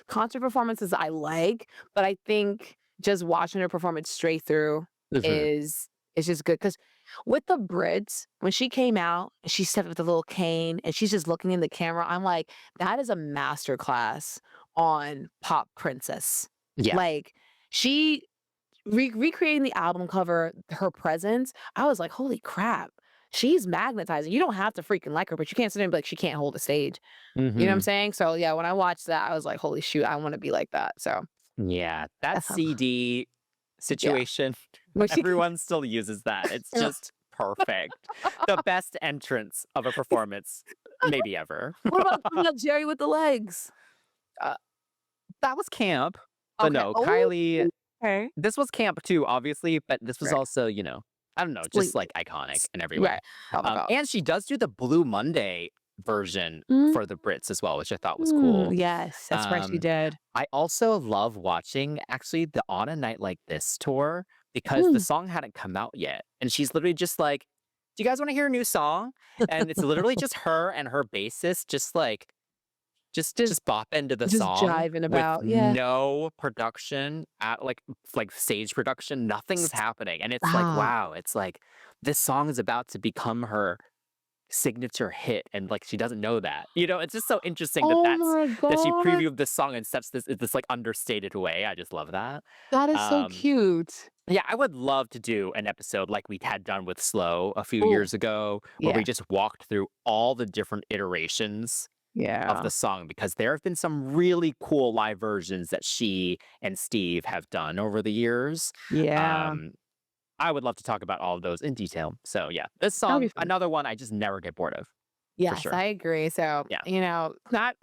Speaker 1: concert performances I like, but I think just watching her perform it straight through
Speaker 2: Mhm.
Speaker 1: is just good. Because with the Brits, when she came out, and she stepped with the little cane, and she's just looking in the camera, I'm like, "That is a master class on pop princess."
Speaker 2: Yeah.
Speaker 1: Like, she recreating the album cover, her presence, I was like, "Holy crap, she's magnetizing." You don't have to freaking like her, but you can't sit there and be like, "She can't hold a stage." You know what I'm
Speaker 2: Mhm.
Speaker 1: saying? So, yeah, when I watched that, I was like, "Holy shoot, I wanna be like that." So,
Speaker 2: Yeah, that
Speaker 1: that's how
Speaker 2: CD
Speaker 1: yeah.
Speaker 2: situation,
Speaker 1: When she
Speaker 2: everyone still uses that. It's just perfect. The best entrance of a performance maybe ever.
Speaker 1: what about Jerry with the legs?
Speaker 2: Uh, that was camp, but
Speaker 1: Okay.
Speaker 2: no,
Speaker 1: Oh,
Speaker 2: Kylie
Speaker 1: okay.
Speaker 2: this was camp too, obviously, but this was
Speaker 1: Right.
Speaker 2: also, I don't know, just,
Speaker 1: Sleep.
Speaker 2: like, iconic in every way.
Speaker 1: Right. Oh my god.
Speaker 2: And she does do the Blue Monday version
Speaker 1: Mm,
Speaker 2: for the Brits as well, which I thought was cool.
Speaker 1: yes, that's right, she
Speaker 2: Um,
Speaker 1: did.
Speaker 2: I also love watching, actually, the On a Night Like This tour because the
Speaker 1: Mm.
Speaker 2: song hadn't come out yet, and she's literally just like, "Do you guys wanna hear a new song?" And it's literally just her and her bassist just, like,
Speaker 1: Just
Speaker 2: just bop into the
Speaker 1: just
Speaker 2: song
Speaker 1: jiving
Speaker 2: with
Speaker 1: about, yeah.
Speaker 2: no production at like stage production, nothing's happening, and it's like,
Speaker 1: Stop.
Speaker 2: wow, it's like this song is about to become her signature hit, and, like, she doesn't know that. It's just so interesting that
Speaker 1: Oh my
Speaker 2: that she
Speaker 1: god.
Speaker 2: previewed this song in such this, like, understated way. I just love that.
Speaker 1: That is so
Speaker 2: Um,
Speaker 1: cute.
Speaker 2: yeah, I would love to do an episode like we had done with Slow a few
Speaker 1: Ooh,
Speaker 2: years ago, where we
Speaker 1: yeah,
Speaker 2: just walked through all the different iterations of
Speaker 1: yeah,
Speaker 2: the song because there have been some really cool live versions that she and Steve have done over the years.
Speaker 1: yeah.
Speaker 2: Um, I would love to talk about all of those in detail. So yeah, this
Speaker 1: That'll be
Speaker 2: song,
Speaker 1: fun.
Speaker 2: another one I just never get bored of for
Speaker 1: Yes,
Speaker 2: sure.
Speaker 1: I agree. So,
Speaker 2: Yeah,
Speaker 1: not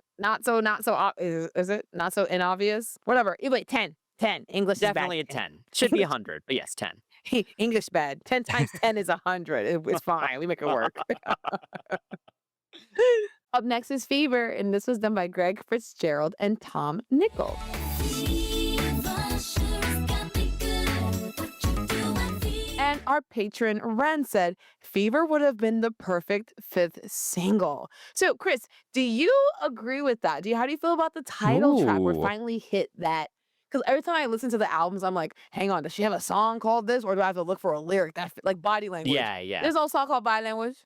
Speaker 1: so is it? Not so inobvious? Whatever. Wait, 10, 10. English is bad.
Speaker 2: definitely a
Speaker 1: 10.
Speaker 2: 10. Should be
Speaker 1: English
Speaker 2: 100, but yes, 10.
Speaker 1: English bad. 10 times 10 is 100. It's fine. We make it work. Up next is Fever, and this was done by Greg Fitzgerald and Tom Nicole. And our patron Ren said Fever would have been the perfect fifth single. So, Chris, do you agree with that? How do you feel about the title track? We're
Speaker 2: Ooh.
Speaker 1: finally hit that. Because every time I listen to the albums, I'm like, hang on, does she have a song called this? Or do I have to look for a lyric like body language?
Speaker 2: Yeah, yeah.
Speaker 1: There's no song called body language.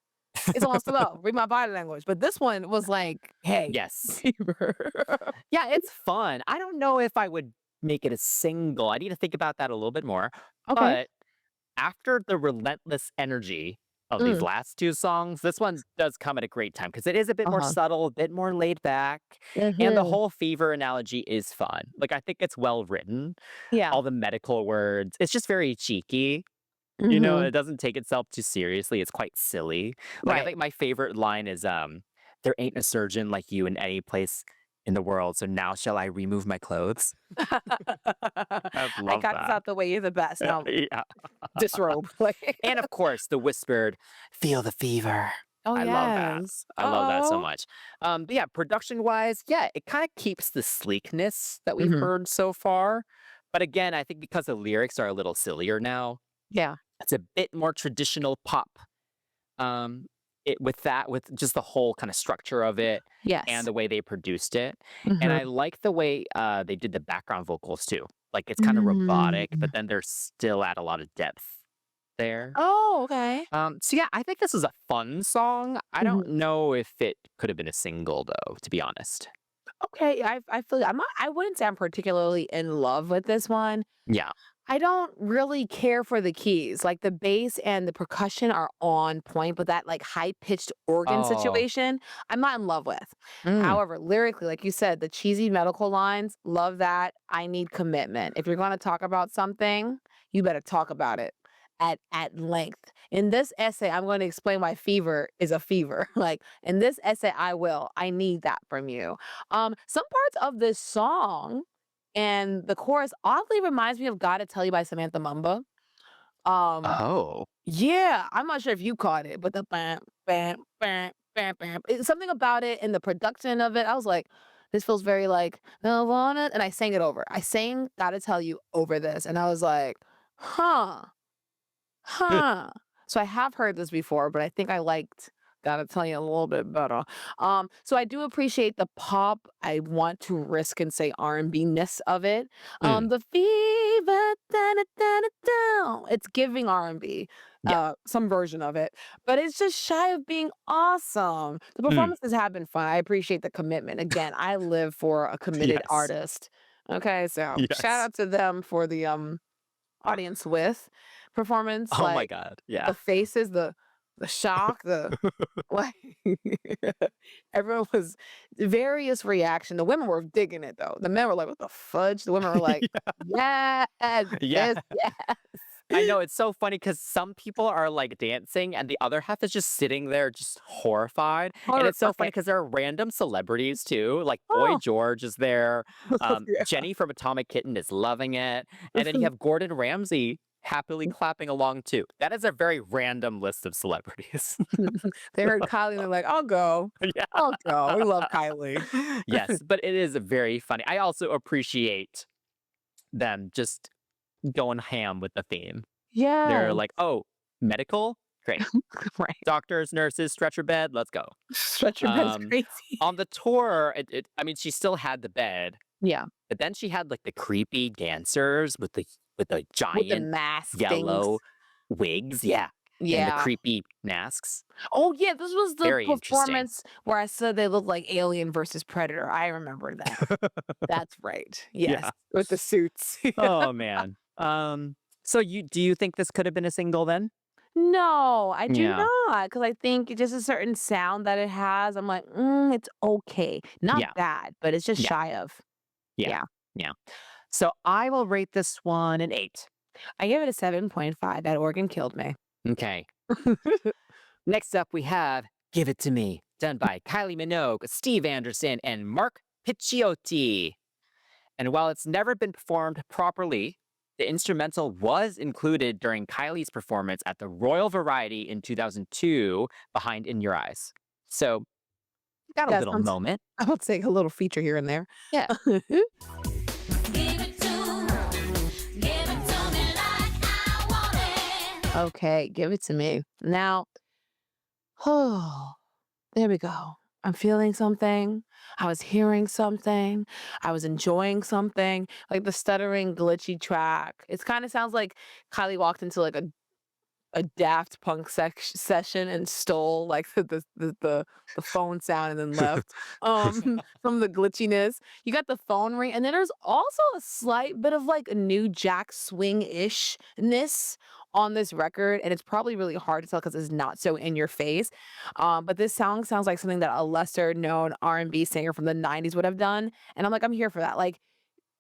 Speaker 1: It's on slow. Read my body language. But this one was like, hey,
Speaker 2: Yes.
Speaker 1: fever.
Speaker 2: Yeah, it's fun. I don't know if I would make it a single. I need to think about that a little bit more.
Speaker 1: Okay.
Speaker 2: But after the relentless energy of these
Speaker 1: Mm.
Speaker 2: last two songs, this one does come at a great time because it is a bit more
Speaker 1: Uh-huh.
Speaker 2: subtle, a bit more laid back, and the
Speaker 1: Hmm.
Speaker 2: whole fever analogy is fun. Like, I think it's well written,
Speaker 1: Yeah.
Speaker 2: all the medical words. It's just very cheeky.
Speaker 1: Hmm.
Speaker 2: It doesn't take itself too seriously. It's quite silly. Like, I
Speaker 1: Right.
Speaker 2: think my favorite line is, "There ain't a surgeon like you in any place in the world, so now shall I remove my clothes?" I
Speaker 1: I
Speaker 2: love
Speaker 1: got this
Speaker 2: that.
Speaker 1: out the way. You're the best. Now
Speaker 2: Yeah.
Speaker 1: disrobe. Like,
Speaker 2: And of course, the whispered, "Feel the fever."
Speaker 1: oh
Speaker 2: I love that.
Speaker 1: yes.
Speaker 2: I love that so
Speaker 1: Oh.
Speaker 2: much. But yeah, production-wise, yeah, it kinda keeps the sleekness that we've
Speaker 1: Hmm.
Speaker 2: heard so far. But again, I think because the lyrics are a little sillier now,
Speaker 1: Yeah.
Speaker 2: it's a bit more traditional pop. Um, with just the whole kinda structure of it and
Speaker 1: Yes.
Speaker 2: the way they produced it. And I
Speaker 1: Hmm.
Speaker 2: like the way, they did the background vocals too. Like, it's kinda robotic,
Speaker 1: Mm.
Speaker 2: but then they're still at a lot of depth there.
Speaker 1: Oh, okay.
Speaker 2: So yeah, I think this is a fun song. I don't
Speaker 1: Mhm.
Speaker 2: know if it could have been a single though, to be honest.
Speaker 1: Okay, I feel I'm not, I wouldn't say I'm particularly in love with this one.
Speaker 2: Yeah.
Speaker 1: I don't really care for the keys. Like the bass and the percussion are on point, but that like high pitched organ
Speaker 2: Oh.
Speaker 1: situation, I'm not in love with.
Speaker 2: Mm.
Speaker 1: However, lyrically, like you said, the cheesy medical lines, love that. I need commitment. If you're going to talk about something, you better talk about it at length. In this essay, I'm going to explain why fever is a fever. Like in this essay, I will. I need that from you. Some parts of this song and the chorus oddly reminds me of "Gotta Tell You" by Samantha Mumba. Um,
Speaker 2: Oh.
Speaker 1: yeah, I'm not sure if you caught it, but the bam, bam, bam, bam, bam. It's something about it and the production of it. I was like, this feels very like, I want it. And I sang it over. I sang Gotta Tell You over this. And I was like, huh. Huh. So I have heard this before, but I think I liked Gotta Tell You a little bit better. So I do appreciate the pop. I want to risk and say R&B-ness of it.
Speaker 2: Mm.
Speaker 1: The fever, da-da-da-da-da, it's giving R&B,
Speaker 2: Yeah.
Speaker 1: some version of it, but it's just shy of being awesome. The
Speaker 2: Mm.
Speaker 1: performances have been fun. I appreciate the commitment. Again, I live for a committed
Speaker 2: Yes.
Speaker 1: artist. Okay, so shout
Speaker 2: Yes.
Speaker 1: out to them for the audience with performance,
Speaker 2: Oh my
Speaker 1: like,
Speaker 2: god. Yeah.
Speaker 1: the faces, the shock, the like, everyone was various reaction. The women were digging it, though. The men were like, "What the fudge?" The women were like, "Yes,
Speaker 2: Yeah.
Speaker 1: yes, yes."
Speaker 2: I know it's so funny because some people are like dancing and the other half is just sitting there just horrified. And it's so funny
Speaker 1: Horrified.
Speaker 2: because there are random celebrities too. Like Boy
Speaker 1: Oh,
Speaker 2: George is there.
Speaker 1: yeah.
Speaker 2: Jenny from Atomic Kitten is loving it. And then you have Gordon Ramsay happily clapping along too. That is a very random list of celebrities.
Speaker 1: They heard Kylie, and they're like, "I'll go.
Speaker 2: Yeah.
Speaker 1: I'll go." We love Kylie.
Speaker 2: Yes, but it is very funny. I also appreciate them just going ham with the theme. They're
Speaker 1: Yes.
Speaker 2: like, "Oh, medical? Great.
Speaker 1: Right.
Speaker 2: Doctors, nurses, stretcher bed, let's go."
Speaker 1: Stretcher bed's
Speaker 2: Um,
Speaker 1: crazy.
Speaker 2: on the tour, I mean, she still had the bed,
Speaker 1: Yeah.
Speaker 2: but then she had, like, the creepy dancers with the
Speaker 1: With the
Speaker 2: giant
Speaker 1: mask things.
Speaker 2: yellow wigs, yeah, and the
Speaker 1: Yeah.
Speaker 2: creepy masks.
Speaker 1: Oh, yeah, this was the
Speaker 2: Very interesting.
Speaker 1: performance where I said they looked like Alien versus Predator. I remember that. That's right. Yes,
Speaker 2: Yeah.
Speaker 1: with the suits.
Speaker 2: Oh, man. So do you think this could have been a single then?
Speaker 1: No, I do
Speaker 2: Yeah.
Speaker 1: not, because I think just a certain sound that it has, I'm like, it's okay. Not
Speaker 2: Yeah.
Speaker 1: bad, but it's just
Speaker 2: Yeah.
Speaker 1: shy of.
Speaker 2: Yeah.
Speaker 1: Yeah.
Speaker 2: Yeah. So I will rate this one an 8.
Speaker 1: I give it a 7.5. That organ killed me.
Speaker 2: Okay. Next up, we have Give It To Me, done by Kylie Minogue, Steve Anderson, and Mark Picciotti. And while it's never been performed properly, the instrumental was included during Kylie's performance at the Royal Variety in 2002 behind In Your Eyes. So, got a
Speaker 1: Yeah,
Speaker 2: little
Speaker 1: sounds
Speaker 2: moment.
Speaker 1: I would say a little feature here and there.
Speaker 2: Yeah.
Speaker 3: Give it to me like I want it.
Speaker 1: Okay, give it to me. Now, oh, there we go. I'm feeling something. I was hearing something. I was enjoying something. Like the stuttering, glitchy track. It kind of sounds like Kylie walked into like a a Daft Punk session and stole like the phone sound and then left. From the glitchiness. You got the phone ring, and then there's also a slight bit of like a new Jack swing-ishness on this record, and it's probably really hard to tell because it's not so in your face. But this song sounds like something that a lesser known R&B singer from the 90s would have done, and I'm like, I'm here for that.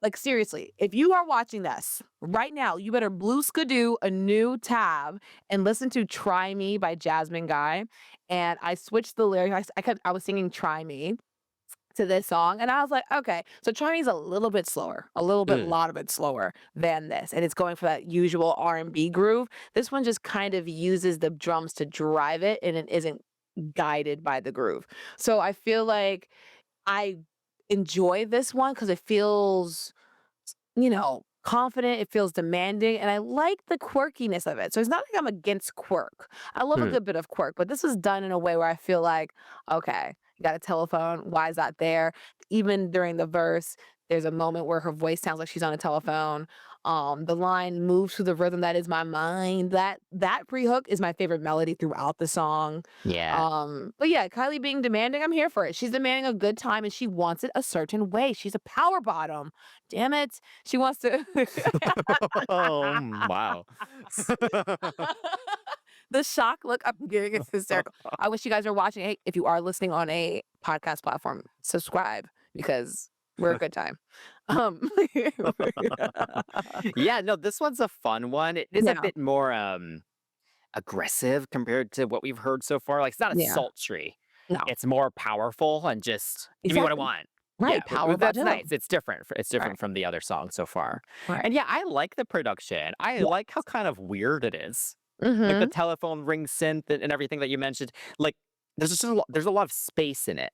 Speaker 1: Like seriously, if you are watching this right now, you better blue skidoo a new tab and listen to "Try Me" by Jasmine Guy. And I switched the lyrics. I was singing "Try Me" to this song, and I was like, okay, so "Try Me" is a little bit slower, a little bit,
Speaker 2: Mm,
Speaker 1: lot of it slower than this, and it's going for that usual R&B groove. This one just kind of uses the drums to drive it, and it isn't guided by the groove. So I feel like I enjoy this one because it feels confident, it feels demanding, and I like the quirkiness of it. So it's not like I'm against quirk. I love a
Speaker 2: mm.
Speaker 1: good bit of quirk, but this was done in a way where I feel like, okay, you got a telephone. Why is that there? Even during the verse, there's a moment where her voice sounds like she's on a telephone. The line moves to the rhythm that is my mind. That pre-hook is my favorite melody throughout the song.
Speaker 2: Yeah.
Speaker 1: But yeah, Kylie being demanding, I'm here for it. She's demanding a good time and she wants it a certain way. She's a power bottom. Damn it. She wants to
Speaker 2: Oh, wow.
Speaker 1: the shock look I'm giving is hysterical. I wish you guys are watching. Hey, if you are listening on a podcast platform, subscribe because we're a good time. Um
Speaker 2: Yeah, no, this one's a fun one. It is a
Speaker 1: Yeah,
Speaker 2: bit more aggressive compared to what we've heard so far. Like it's not as
Speaker 1: yeah.
Speaker 2: sultry.
Speaker 1: No.
Speaker 2: It's more powerful and just give me what I
Speaker 1: Exactly.
Speaker 2: want. Yeah,
Speaker 1: Right. Power
Speaker 2: that's
Speaker 1: bottom.
Speaker 2: nice. It's different. It's
Speaker 1: Right.
Speaker 2: different from the other songs so far.
Speaker 1: Right.
Speaker 2: And yeah, I like the production. I
Speaker 1: Yeah.
Speaker 2: like how kind of weird it is. Like the
Speaker 1: Mhm.
Speaker 2: telephone ring synth and everything that you mentioned. Like there's a lot of space in it,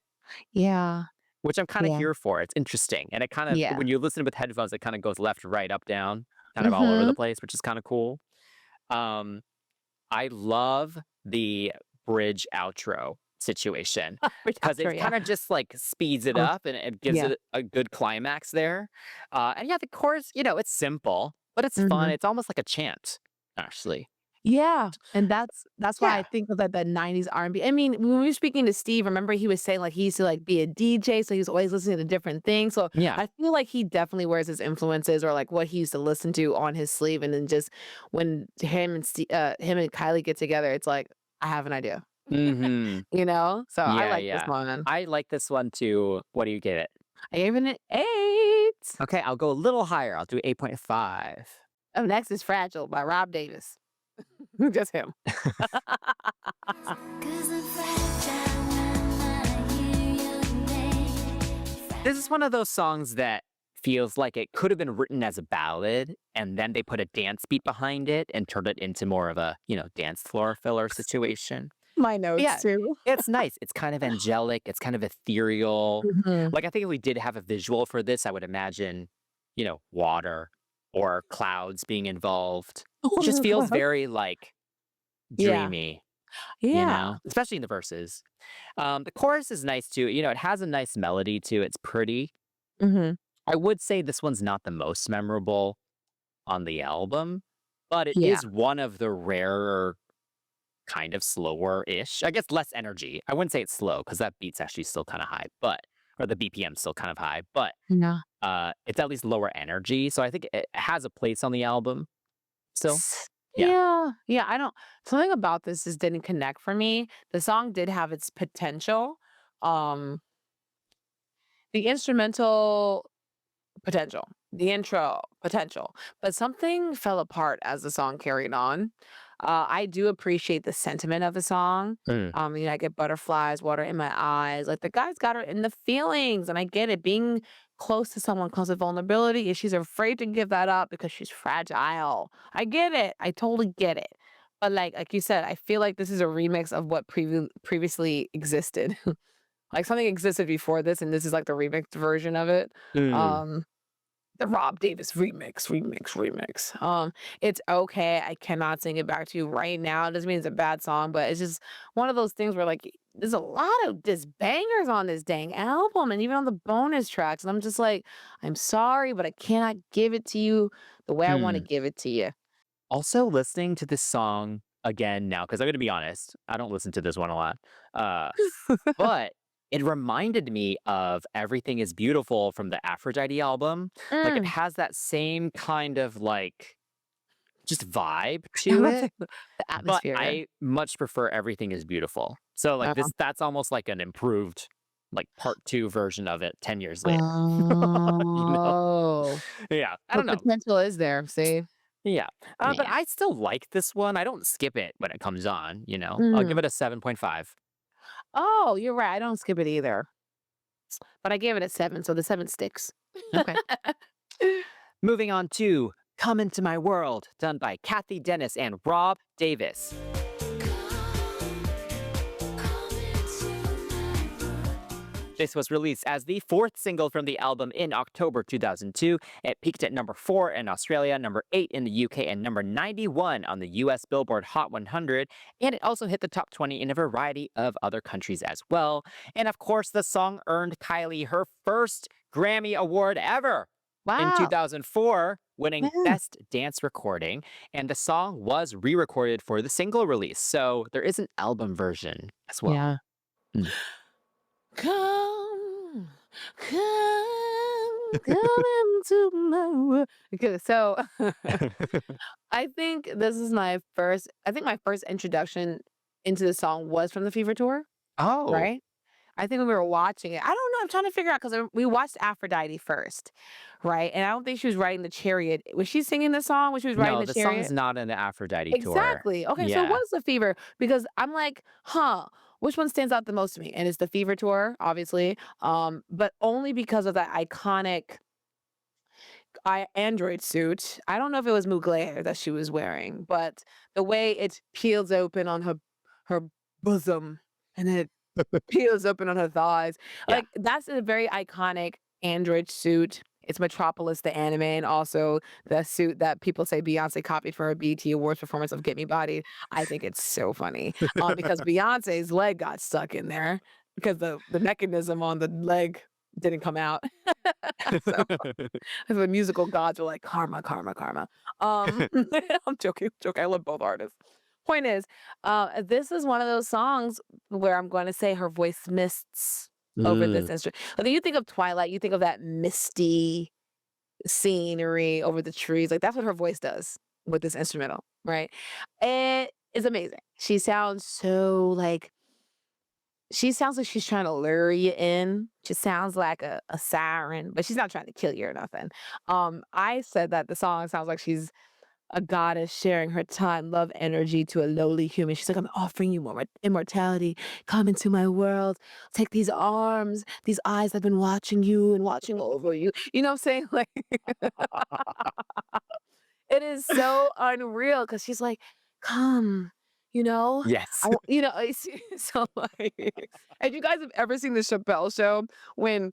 Speaker 1: Yeah.
Speaker 2: which I'm kind of
Speaker 1: Yeah.
Speaker 2: here for. It's interesting. And it kind of
Speaker 1: Yeah.
Speaker 2: when you listen with headphones, it kind of goes left, right, up, down, kind of all over the
Speaker 1: Mhm.
Speaker 2: place, which is kind of cool. Um, I love the bridge outro situation
Speaker 1: Which
Speaker 2: because
Speaker 1: after,
Speaker 2: it
Speaker 1: yeah.
Speaker 2: kind of just like speeds it
Speaker 1: Oh,
Speaker 2: up and it gives
Speaker 1: yeah.
Speaker 2: it a good climax there. And yeah, the chorus, it's simple, but it's fun.
Speaker 1: Mhm.
Speaker 2: It's almost like a chant, actually.
Speaker 1: Yeah, and that's why I
Speaker 2: Yeah.
Speaker 1: think of that 90s R&B. I mean, when we were speaking to Steve, remember he was saying, like, he used to, like, be a DJ, so he's always listening to different things, so
Speaker 2: Yeah.
Speaker 1: I feel like he definitely wears his influences or, like, what he used to listen to on his sleeve, and then just when him and Kylie get together, it's like, I have an idea,
Speaker 2: Hmm.
Speaker 1: you know? So I
Speaker 2: Yeah,
Speaker 1: like this
Speaker 2: yeah.
Speaker 1: one.
Speaker 2: I like this one too. What do you give it?
Speaker 1: I gave it an 8.
Speaker 2: Okay, I'll go a little higher. I'll do 8.5.
Speaker 1: Up next is "Fragile" by Rob Davis. Just him.
Speaker 3: 'Cause I'm fragile when I hear your name.
Speaker 2: This is one of those songs that feels like it could have been written as a ballad and then they put a dance beat behind it and turned it into more of a, dance floor filler situation.
Speaker 1: My
Speaker 2: But
Speaker 1: notes
Speaker 2: yeah,
Speaker 1: too.
Speaker 2: it's nice. It's kind of angelic. It's kind of ethereal.
Speaker 1: Mhm.
Speaker 2: Like I think if we did have a visual for this, I would imagine, water or clouds being involved. It just feels very like
Speaker 1: Yeah.
Speaker 2: dreamy,
Speaker 1: Yeah.
Speaker 2: especially in the verses. The chorus is nice too. It has a nice melody too. It's pretty.
Speaker 1: Mhm.
Speaker 2: I would say this one's not the most memorable on the album, but it
Speaker 1: Yeah.
Speaker 2: is one of the rarer, kind of slower-ish. I guess less energy. I wouldn't say it's slow because that beat's actually still kind of high, or the BPM's still kind of high, but
Speaker 1: Yeah.
Speaker 2: it's at least lower energy. So I think it has a place on the album still. Yeah.
Speaker 1: Yeah. Yeah, I don't something about this just didn't connect for me. The song did have its potential. Um, the instrumental potential, the intro potential, but something fell apart as the song carried on. I do appreciate the sentiment of the song.
Speaker 2: Mm,
Speaker 1: I get butterflies, water in my eyes. Like the guy's got her in the feelings, and I get it. Being close to someone comes with vulnerability, and she's afraid to give that up because she's fragile. I get it. I totally get it. But like you said, I feel like this is a remix of what previously existed. Like something existed before this, and this is like the remixed version of it.
Speaker 2: mm,
Speaker 1: Um, the Rob Davis remix. It's okay. I cannot sing it back to you right now. It doesn't mean it's a bad song, but it's just one of those things where like there's a lot of just bangers on this dang album and even on the bonus tracks. And I'm just like, I'm sorry, but I cannot give it to you the way I want to
Speaker 2: mm.
Speaker 1: give it to you.
Speaker 2: Also, listening to this song again now because I'm gonna be honest, I don't listen to this one a lot. Uh, but it reminded me of Everything Is Beautiful from the Aphrodite album. Like it
Speaker 1: Mm.
Speaker 2: has that same kind of like just vibe
Speaker 1: I
Speaker 2: to
Speaker 1: would
Speaker 2: it,
Speaker 1: say the
Speaker 2: but
Speaker 1: atmosphere.
Speaker 2: I much prefer Everything Is Beautiful. So like
Speaker 1: Uh,
Speaker 2: that's almost like an improved like part 2 version of it 10 years later. You know?
Speaker 1: oh,
Speaker 2: Yeah, I
Speaker 1: the
Speaker 2: don't know.
Speaker 1: potential is there. See,
Speaker 2: Yeah. But
Speaker 1: yeah.
Speaker 2: I still like this one. I don't skip it when it comes on, you know? I'll give
Speaker 1: Mm.
Speaker 2: it a 7.5.
Speaker 1: Oh, you're right. I don't skip it either, but I gave it a 7, so the 7 sticks.
Speaker 2: Okay. Moving on to Come Into My World, done by Kathy Dennis and Rob Davis. This was released as the 4th single from the album in October 2002. It peaked at number 4 in Australia, number 8 in the UK, and number 91 on the US Billboard Hot 100. And it also hit the top 20 in a variety of other countries as well. And of course, the song earned Kylie her first Grammy Award ever in
Speaker 1: Wow.
Speaker 2: 2004, winning
Speaker 1: Yeah.
Speaker 2: Best Dance Recording. And the song was re recorded for the single release. So there is an album version as well.
Speaker 1: Yeah.
Speaker 2: Mm.
Speaker 1: Come, come into my world. Okay, so I think this is my first. I think my first introduction into the song was from the Fever tour,
Speaker 2: Oh,
Speaker 1: right? I think when we were watching it, I don't know. I'm trying to figure out because we watched Aphrodite first, right? And I don't think she was riding the chariot. Was she singing the song when she was riding
Speaker 2: no,
Speaker 1: the
Speaker 2: the song's
Speaker 1: chariot?
Speaker 2: not in the Aphrodite tour.
Speaker 1: Exactly. Okay, so
Speaker 2: Yeah.
Speaker 1: what is the Fever? Because I'm like, huh, which one stands out the most to me? And it's the Fever tour, obviously, but only because of that iconic android suit. I don't know if it was Mugler that she was wearing, but the way it peels open on her bosom and it peels open on her thighs.
Speaker 2: Yeah.
Speaker 1: Like, that's a very iconic android suit. It's Metropolis, the anime, and also the suit that people say Beyonce copied for her BET Awards performance of Get Me Body. I think it's so funny, because Beyonce's leg got stuck in there because the mechanism on the leg didn't come out. So the musical gods were like, "Karma, karma, karma." I'm joking, joking. I love both artists. Point is, this is one of those songs where I'm going to say her voice mists over this
Speaker 2: Mm.
Speaker 1: instrument. Like, you think of Twilight, you think of that misty scenery over the trees. Like, that's what her voice does with this instrumental, right? It is amazing. She sounds like she's trying to lure you in. She sounds like a siren, but she's not trying to kill you or nothing. I said that the song sounds like she's a goddess sharing her time, love, energy to a lowly human. She's like, I'm offering you more immortality. Come into my world. Take these arms, these eyes that have been watching you and watching over you. You know what I'm saying? Like, it is so unreal because she's like, "Come," you know?
Speaker 2: Yes.
Speaker 1: It's so like if you guys have ever seen the Chappelle Show when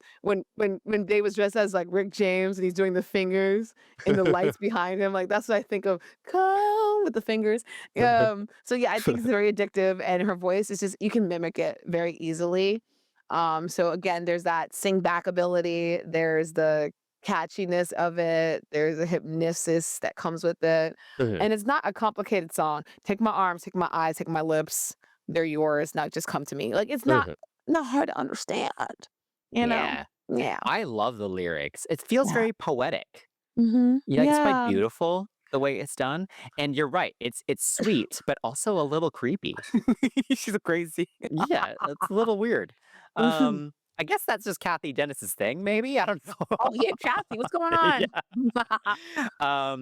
Speaker 1: Dave was dressed as, like, Rick James and he's doing the fingers and the lights behind him, like, that's what I think of, "Come," with the fingers. So yeah, I think it's very addictive, and her voice is just you can mimic it very easily. So again, there's that sing back ability, there's the catchiness of it. There's a hypnosis that comes with it.
Speaker 2: Mhm.
Speaker 1: And it's not a complicated song. Take my arms, take my eyes, take my lips. They're yours. Now just come to me. Like, it's not
Speaker 2: Mhm.
Speaker 1: not hard to understand, you know?
Speaker 2: Yeah.
Speaker 1: Yeah.
Speaker 2: I love the lyrics. It feels
Speaker 1: Yeah.
Speaker 2: very poetic. You know, it's quite
Speaker 1: Yeah.
Speaker 2: beautiful the way it's done. And you're right. It's sweet, but also a little creepy.
Speaker 1: She's crazy.
Speaker 2: Yeah, it's a little weird.
Speaker 1: Mhm.
Speaker 2: I guess that's just Kathy Dennis's thing, maybe. I don't know.
Speaker 1: Oh, yeah, Kathy, what's going on?
Speaker 2: Yeah.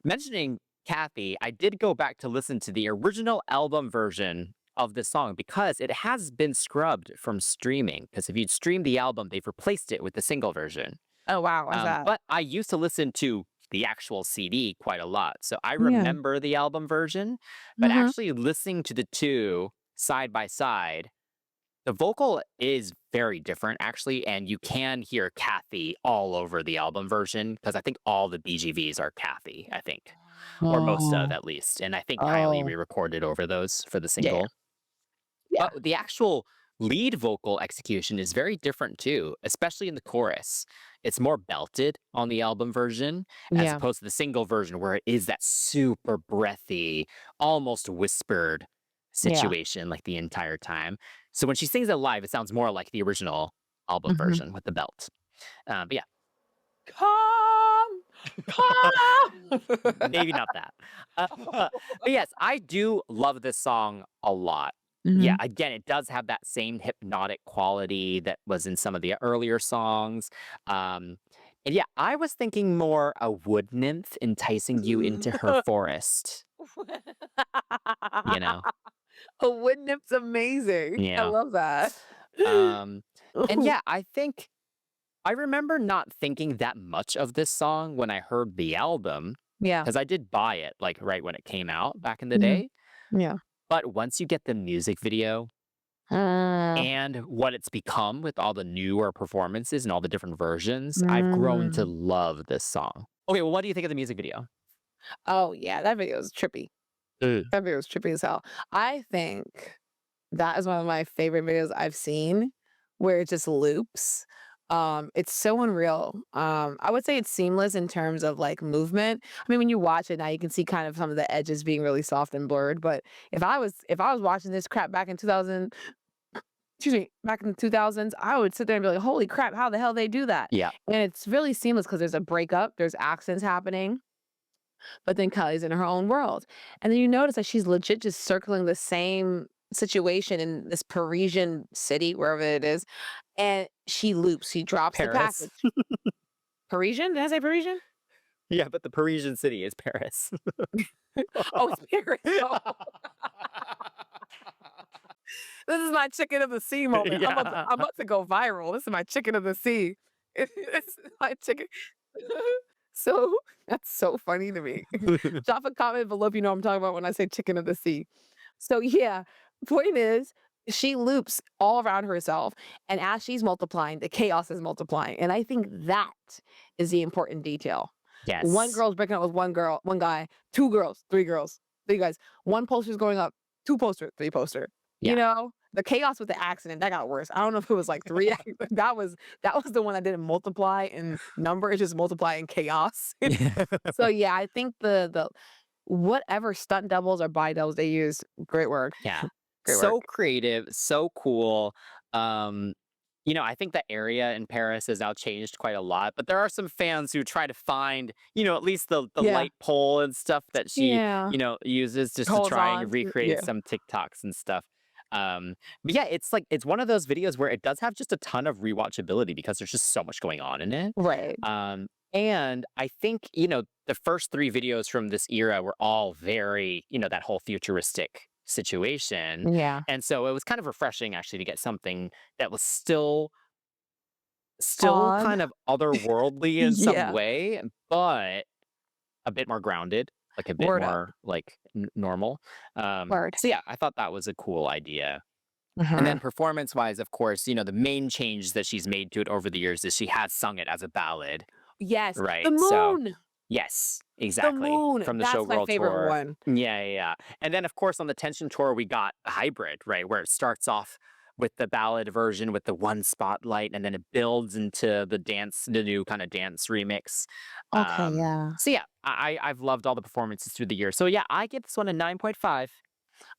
Speaker 2: Mentioning Kathy, I did go back to listen to the original album version of this song because it has been scrubbed from streaming. Because if you'd streamed the album, they've replaced it with the single version.
Speaker 1: Oh, wow. Why's that?
Speaker 2: But I used to listen to the actual CD quite a lot. So I
Speaker 1: Yeah.
Speaker 2: remember the album version, but
Speaker 1: Mhm.
Speaker 2: actually listening to the two side by side, the vocal is very different, actually, and you can hear Kathy all over the album version because I think all the BGVs are Kathy, I think, or most of
Speaker 1: Oh.
Speaker 2: at least. And I think Kylie
Speaker 1: Oh.
Speaker 2: re recorded over those for the
Speaker 1: Yeah.
Speaker 2: single.
Speaker 1: Yeah.
Speaker 2: But the actual lead vocal execution is very different too, especially in the chorus. It's more belted on the album version as
Speaker 1: Yeah.
Speaker 2: opposed to the single version where it is that super breathy, almost whispered
Speaker 1: Yeah.
Speaker 2: situation like the entire time. So when she sings it live, it sounds more like the original album
Speaker 1: Mhm.
Speaker 2: version with the belt. But yeah,
Speaker 1: Come, come.
Speaker 2: maybe not that. But yes, I do love this song a lot. Yeah,
Speaker 1: Mhm.
Speaker 2: again, it does have that same hypnotic quality that was in some of the earlier songs. Um, and yeah, I was thinking more a wood nymph enticing you into her forest, you know?
Speaker 1: A wood nymph's amazing. I
Speaker 2: Yeah.
Speaker 1: love that.
Speaker 2: Um, and yeah, I think I remember not thinking that much of this song when I heard the album
Speaker 1: Yeah.
Speaker 2: because I did buy it like right when it came out back in the
Speaker 1: Mhm.
Speaker 2: day.
Speaker 1: Yeah.
Speaker 2: But once you get the music video
Speaker 1: Mm.
Speaker 2: and what it's become with all the newer performances and all the different versions, I've grown to
Speaker 1: Mm.
Speaker 2: love this song. Okay, well, what do you think of the music video?
Speaker 1: Oh, yeah, that video is trippy.
Speaker 2: Uh,
Speaker 1: That video is trippy as hell. I think that is one of my favorite videos I've seen where it just loops. It's so unreal. I would say it's seamless in terms of like movement. I mean, when you watch it now, you can see kind of some of the edges being really soft and blurred. But if I was watching this crap back in 2000, excuse me, back in the 2000s, I would sit there and be like, "Holy crap, how the hell they do that?"
Speaker 2: yeah,
Speaker 1: And it's really seamless because there's a breakup, there's accents happening, but then Kylie's in her own world. And then you notice that she's legit just circling the same situation in this Parisian city, wherever it is, and she loops, she drops the
Speaker 2: Paris.
Speaker 1: package. Parisian? Did I say Parisian?
Speaker 2: Yeah, but the Parisian city is Paris.
Speaker 1: Oh, it's Paris. Oh, this is my chicken of the sea moment. I'm about to,
Speaker 2: Yeah.
Speaker 1: I'm about to go viral. This is my chicken of the sea. This is my chicken. So that's so funny to me. Drop a comment below if you know what I'm talking about when I say chicken of the sea. So yeah, point is she loops all around herself, and as she's multiplying, the chaos is multiplying. And I think that is the important detail. One
Speaker 2: Yes.
Speaker 1: girl's breaking up with one guy, two girls, three guys. One poster's going up, two poster, three poster. You
Speaker 2: Yeah.
Speaker 1: know, the chaos with the accident that got worse. I don't know if it was like three. That was the one that didn't multiply in number. It just multiply in chaos. So yeah, I think the whatever stunt doubles or bi doubles they used, great work.
Speaker 2: Yeah.
Speaker 1: Great work.
Speaker 2: So creative, so cool. Um, I think the area in Paris has now changed quite a lot, but there are some fans who try to find, at least the
Speaker 1: Yeah.
Speaker 2: light pole and stuff that she,
Speaker 1: Yeah.
Speaker 2: uses just to
Speaker 1: Holds
Speaker 2: try
Speaker 1: on
Speaker 2: and
Speaker 1: to
Speaker 2: recreate
Speaker 1: yeah.
Speaker 2: some TikToks and stuff. But yeah, it's one of those videos where it does have just a ton of rewatchability because there's just so much going on in it.
Speaker 1: Right.
Speaker 2: And I think, the first three videos from this era were all very, that whole futuristic situation.
Speaker 1: Yeah.
Speaker 2: And so it was kind of refreshing actually to get something that was still
Speaker 1: Odd.
Speaker 2: kind of otherworldly in some
Speaker 1: Yeah.
Speaker 2: way, but a bit more grounded, like a bit
Speaker 1: Word up.
Speaker 2: more like normal.
Speaker 1: Word.
Speaker 2: So yeah, I thought that was a cool idea. And then
Speaker 1: Mhm.
Speaker 2: performance wise, of course, the main change that she's made to it over the years is she has sung it as a ballad,
Speaker 1: Yes. The
Speaker 2: right? So
Speaker 1: moon.
Speaker 2: yes,
Speaker 1: The
Speaker 2: exactly.
Speaker 1: moon.
Speaker 2: From the
Speaker 1: That's my
Speaker 2: Showgirl
Speaker 1: favorite
Speaker 2: tour.
Speaker 1: one.
Speaker 2: Yeah, yeah, yeah. And then, of course, on the Tension tour, we got a hybrid, right? Where it starts off with the ballad version with the one spotlight, and then it builds into the new kind of dance remix.
Speaker 1: Okay, yeah.
Speaker 2: So yeah, I've loved all the performances through the year. So yeah, I give this one a 9.5.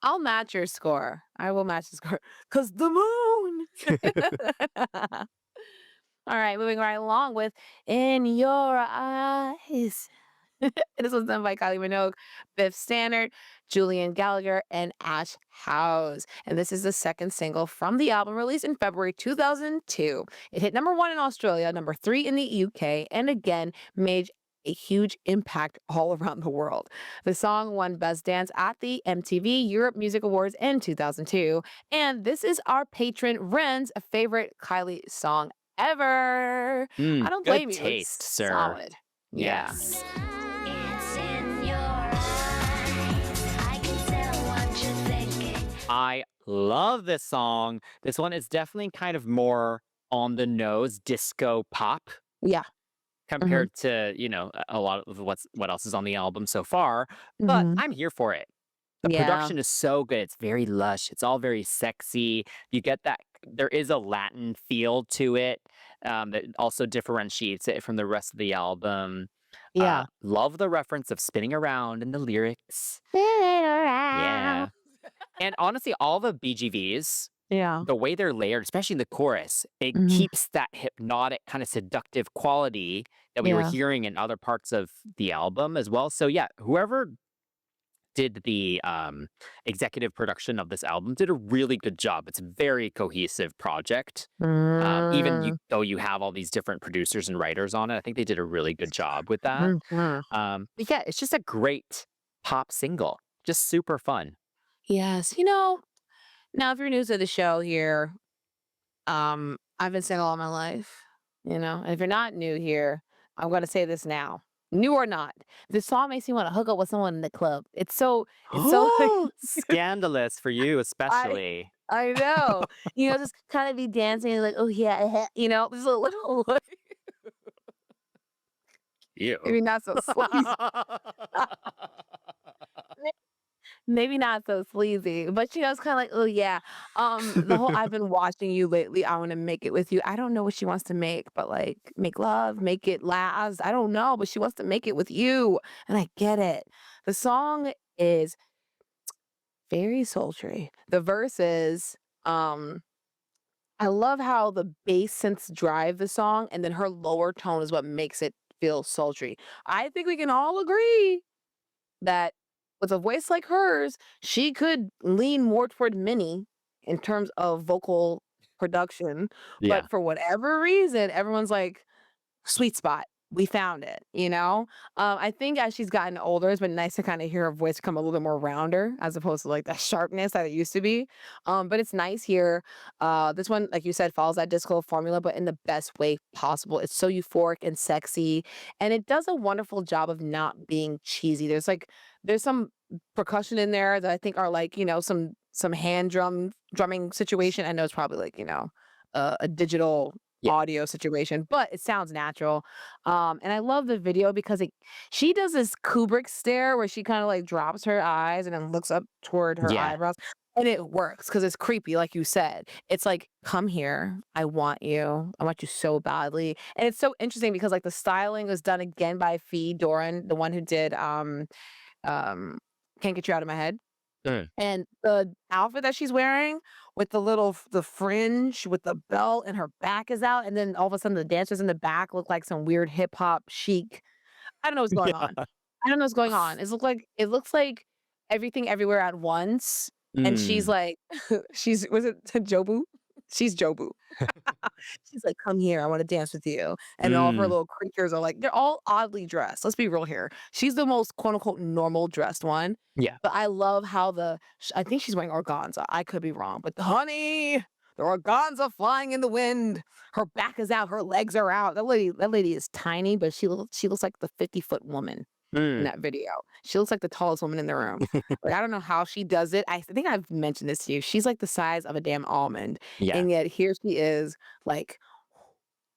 Speaker 1: I'll match your score. I will match the score. 'Cause the moon. All right, moving right along with In Your Eyes. This was done by Kylie Minogue, Biff Stannard, Julian Gallagher, and Ash House. And this is the second single from the album released in February 2002. It hit number 1 in Australia, number 3 in the UK, and again made a huge impact all around the world. The song won Best Dance at the MTV Europe Music Awards in 2002. And this is our patron Ren's favorite Kylie song ever. I don't
Speaker 2: Good
Speaker 1: blame you. It's
Speaker 2: taste, sir.
Speaker 1: solid. Yeah.
Speaker 2: Yes.
Speaker 3: It's in your eyes. I can tell what you're thinking.
Speaker 2: I love this song. This one is definitely kind of more on the nose disco pop
Speaker 1: Yeah.
Speaker 2: compared to, a lot of what else is on the album so far, but
Speaker 1: Mhm.
Speaker 2: I'm here for it. The
Speaker 1: Yeah.
Speaker 2: production is so good. It's very lush. It's all very sexy. You get that there is a Latin feel to it that also differentiates it from the rest of the album.
Speaker 1: Yeah.
Speaker 2: Love the reference of spinning around in the lyrics.
Speaker 1: Spinning around.
Speaker 2: Yeah. And honestly, all the BGVs,
Speaker 1: Yeah.
Speaker 2: the way they're layered, especially the chorus, it
Speaker 1: Mhm.
Speaker 2: keeps that hypnotic kind of seductive quality that we were
Speaker 1: Yeah.
Speaker 2: hearing in other parts of the album as well. So yeah, whoever did the executive production of this album did a really good job. It's a very cohesive project.
Speaker 1: Mm.
Speaker 2: Though you have all these different producers and writers on it, I think they did a really good job with that.
Speaker 1: Mhm.
Speaker 2: But yeah, it's just a great pop single, just super fun.
Speaker 1: Yes. Now if you're new to the show here, I've been single all my life, and if you're not new here, I'm gonna say this now. New or not, this song makes me want to hook up with someone in the club. It's so like
Speaker 2: Scandalous for you,
Speaker 1: I
Speaker 2: especially.
Speaker 1: I know. Just kind of be dancing like, oh yeah, just a little
Speaker 2: You.
Speaker 1: maybe not so sleazy. Maybe not so sleazy, but it's kind of like, oh yeah. The whole I've been watching you lately. I want to make it with you. I don't know what she wants to make, but like make love, make it last. I don't know, but she wants to make it with you, and I get it. The song is very sultry. The verses, um, I love how the bass synths drive the song, and then her lower tone is what makes it feel sultry. I think we can all agree that with a voice like hers, she could lean more toward Minnie in terms of vocal production,
Speaker 2: Yeah.
Speaker 1: but for whatever reason, everyone's like, "Sweet spot. We found it," you know? I think as she's gotten older, it's been nice to kinda hear her voice become a little bit more rounder as opposed to, like, that sharpness that it used to be. But it's nice here. This one, like you said, follows that disco formula, but in the best way possible. It's so euphoric and sexy, and it does a wonderful job of not being cheesy. There's some percussion in there that I think are, like, some hand drumming situation. I know it's probably, like, a digital
Speaker 2: Yeah.
Speaker 1: audio situation, but it sounds natural. And I love the video because she does this Kubrick stare where she kind of like drops her eyes and then looks up toward her
Speaker 2: Yeah.
Speaker 1: eyebrows. And it works because it's creepy, like you said. It's like, come here. I want you. I want you so badly. And it's so interesting because like the styling was done again by Fee Doran, the one who did um Can't Get You Out of My Head.
Speaker 2: Mm.
Speaker 1: And the outfit that she's wearing with the fringe with the belt and her back is out, and then all of a sudden the dancers in the back look like some weird hip hop chic. I don't know what's going on.
Speaker 2: Yeah.
Speaker 1: I don't know what's going on. It looks like Everything Everywhere at Once, and she's
Speaker 2: Mm.
Speaker 1: like, she's was it Jobu? She's Jobu. She's like, "Come here, I wanna dance with you." And all of her
Speaker 2: Mm.
Speaker 1: little creatures are like they're all oddly dressed. Let's be real here. She's the most quote unquote normal dressed one,
Speaker 2: Yeah.
Speaker 1: but I love how I think she's wearing organza. I could be wrong, but honey, the organza flying in the wind. Her back is out, her legs are out. That lady is tiny, but she looks like the 50-foot woman in
Speaker 2: Mm.
Speaker 1: that video. She looks like the tallest woman in the room. Like, I don't know how she does it. I think I've mentioned this to you. She's like the size of a damn almond,
Speaker 2: Yeah.
Speaker 1: and yet here she is, like,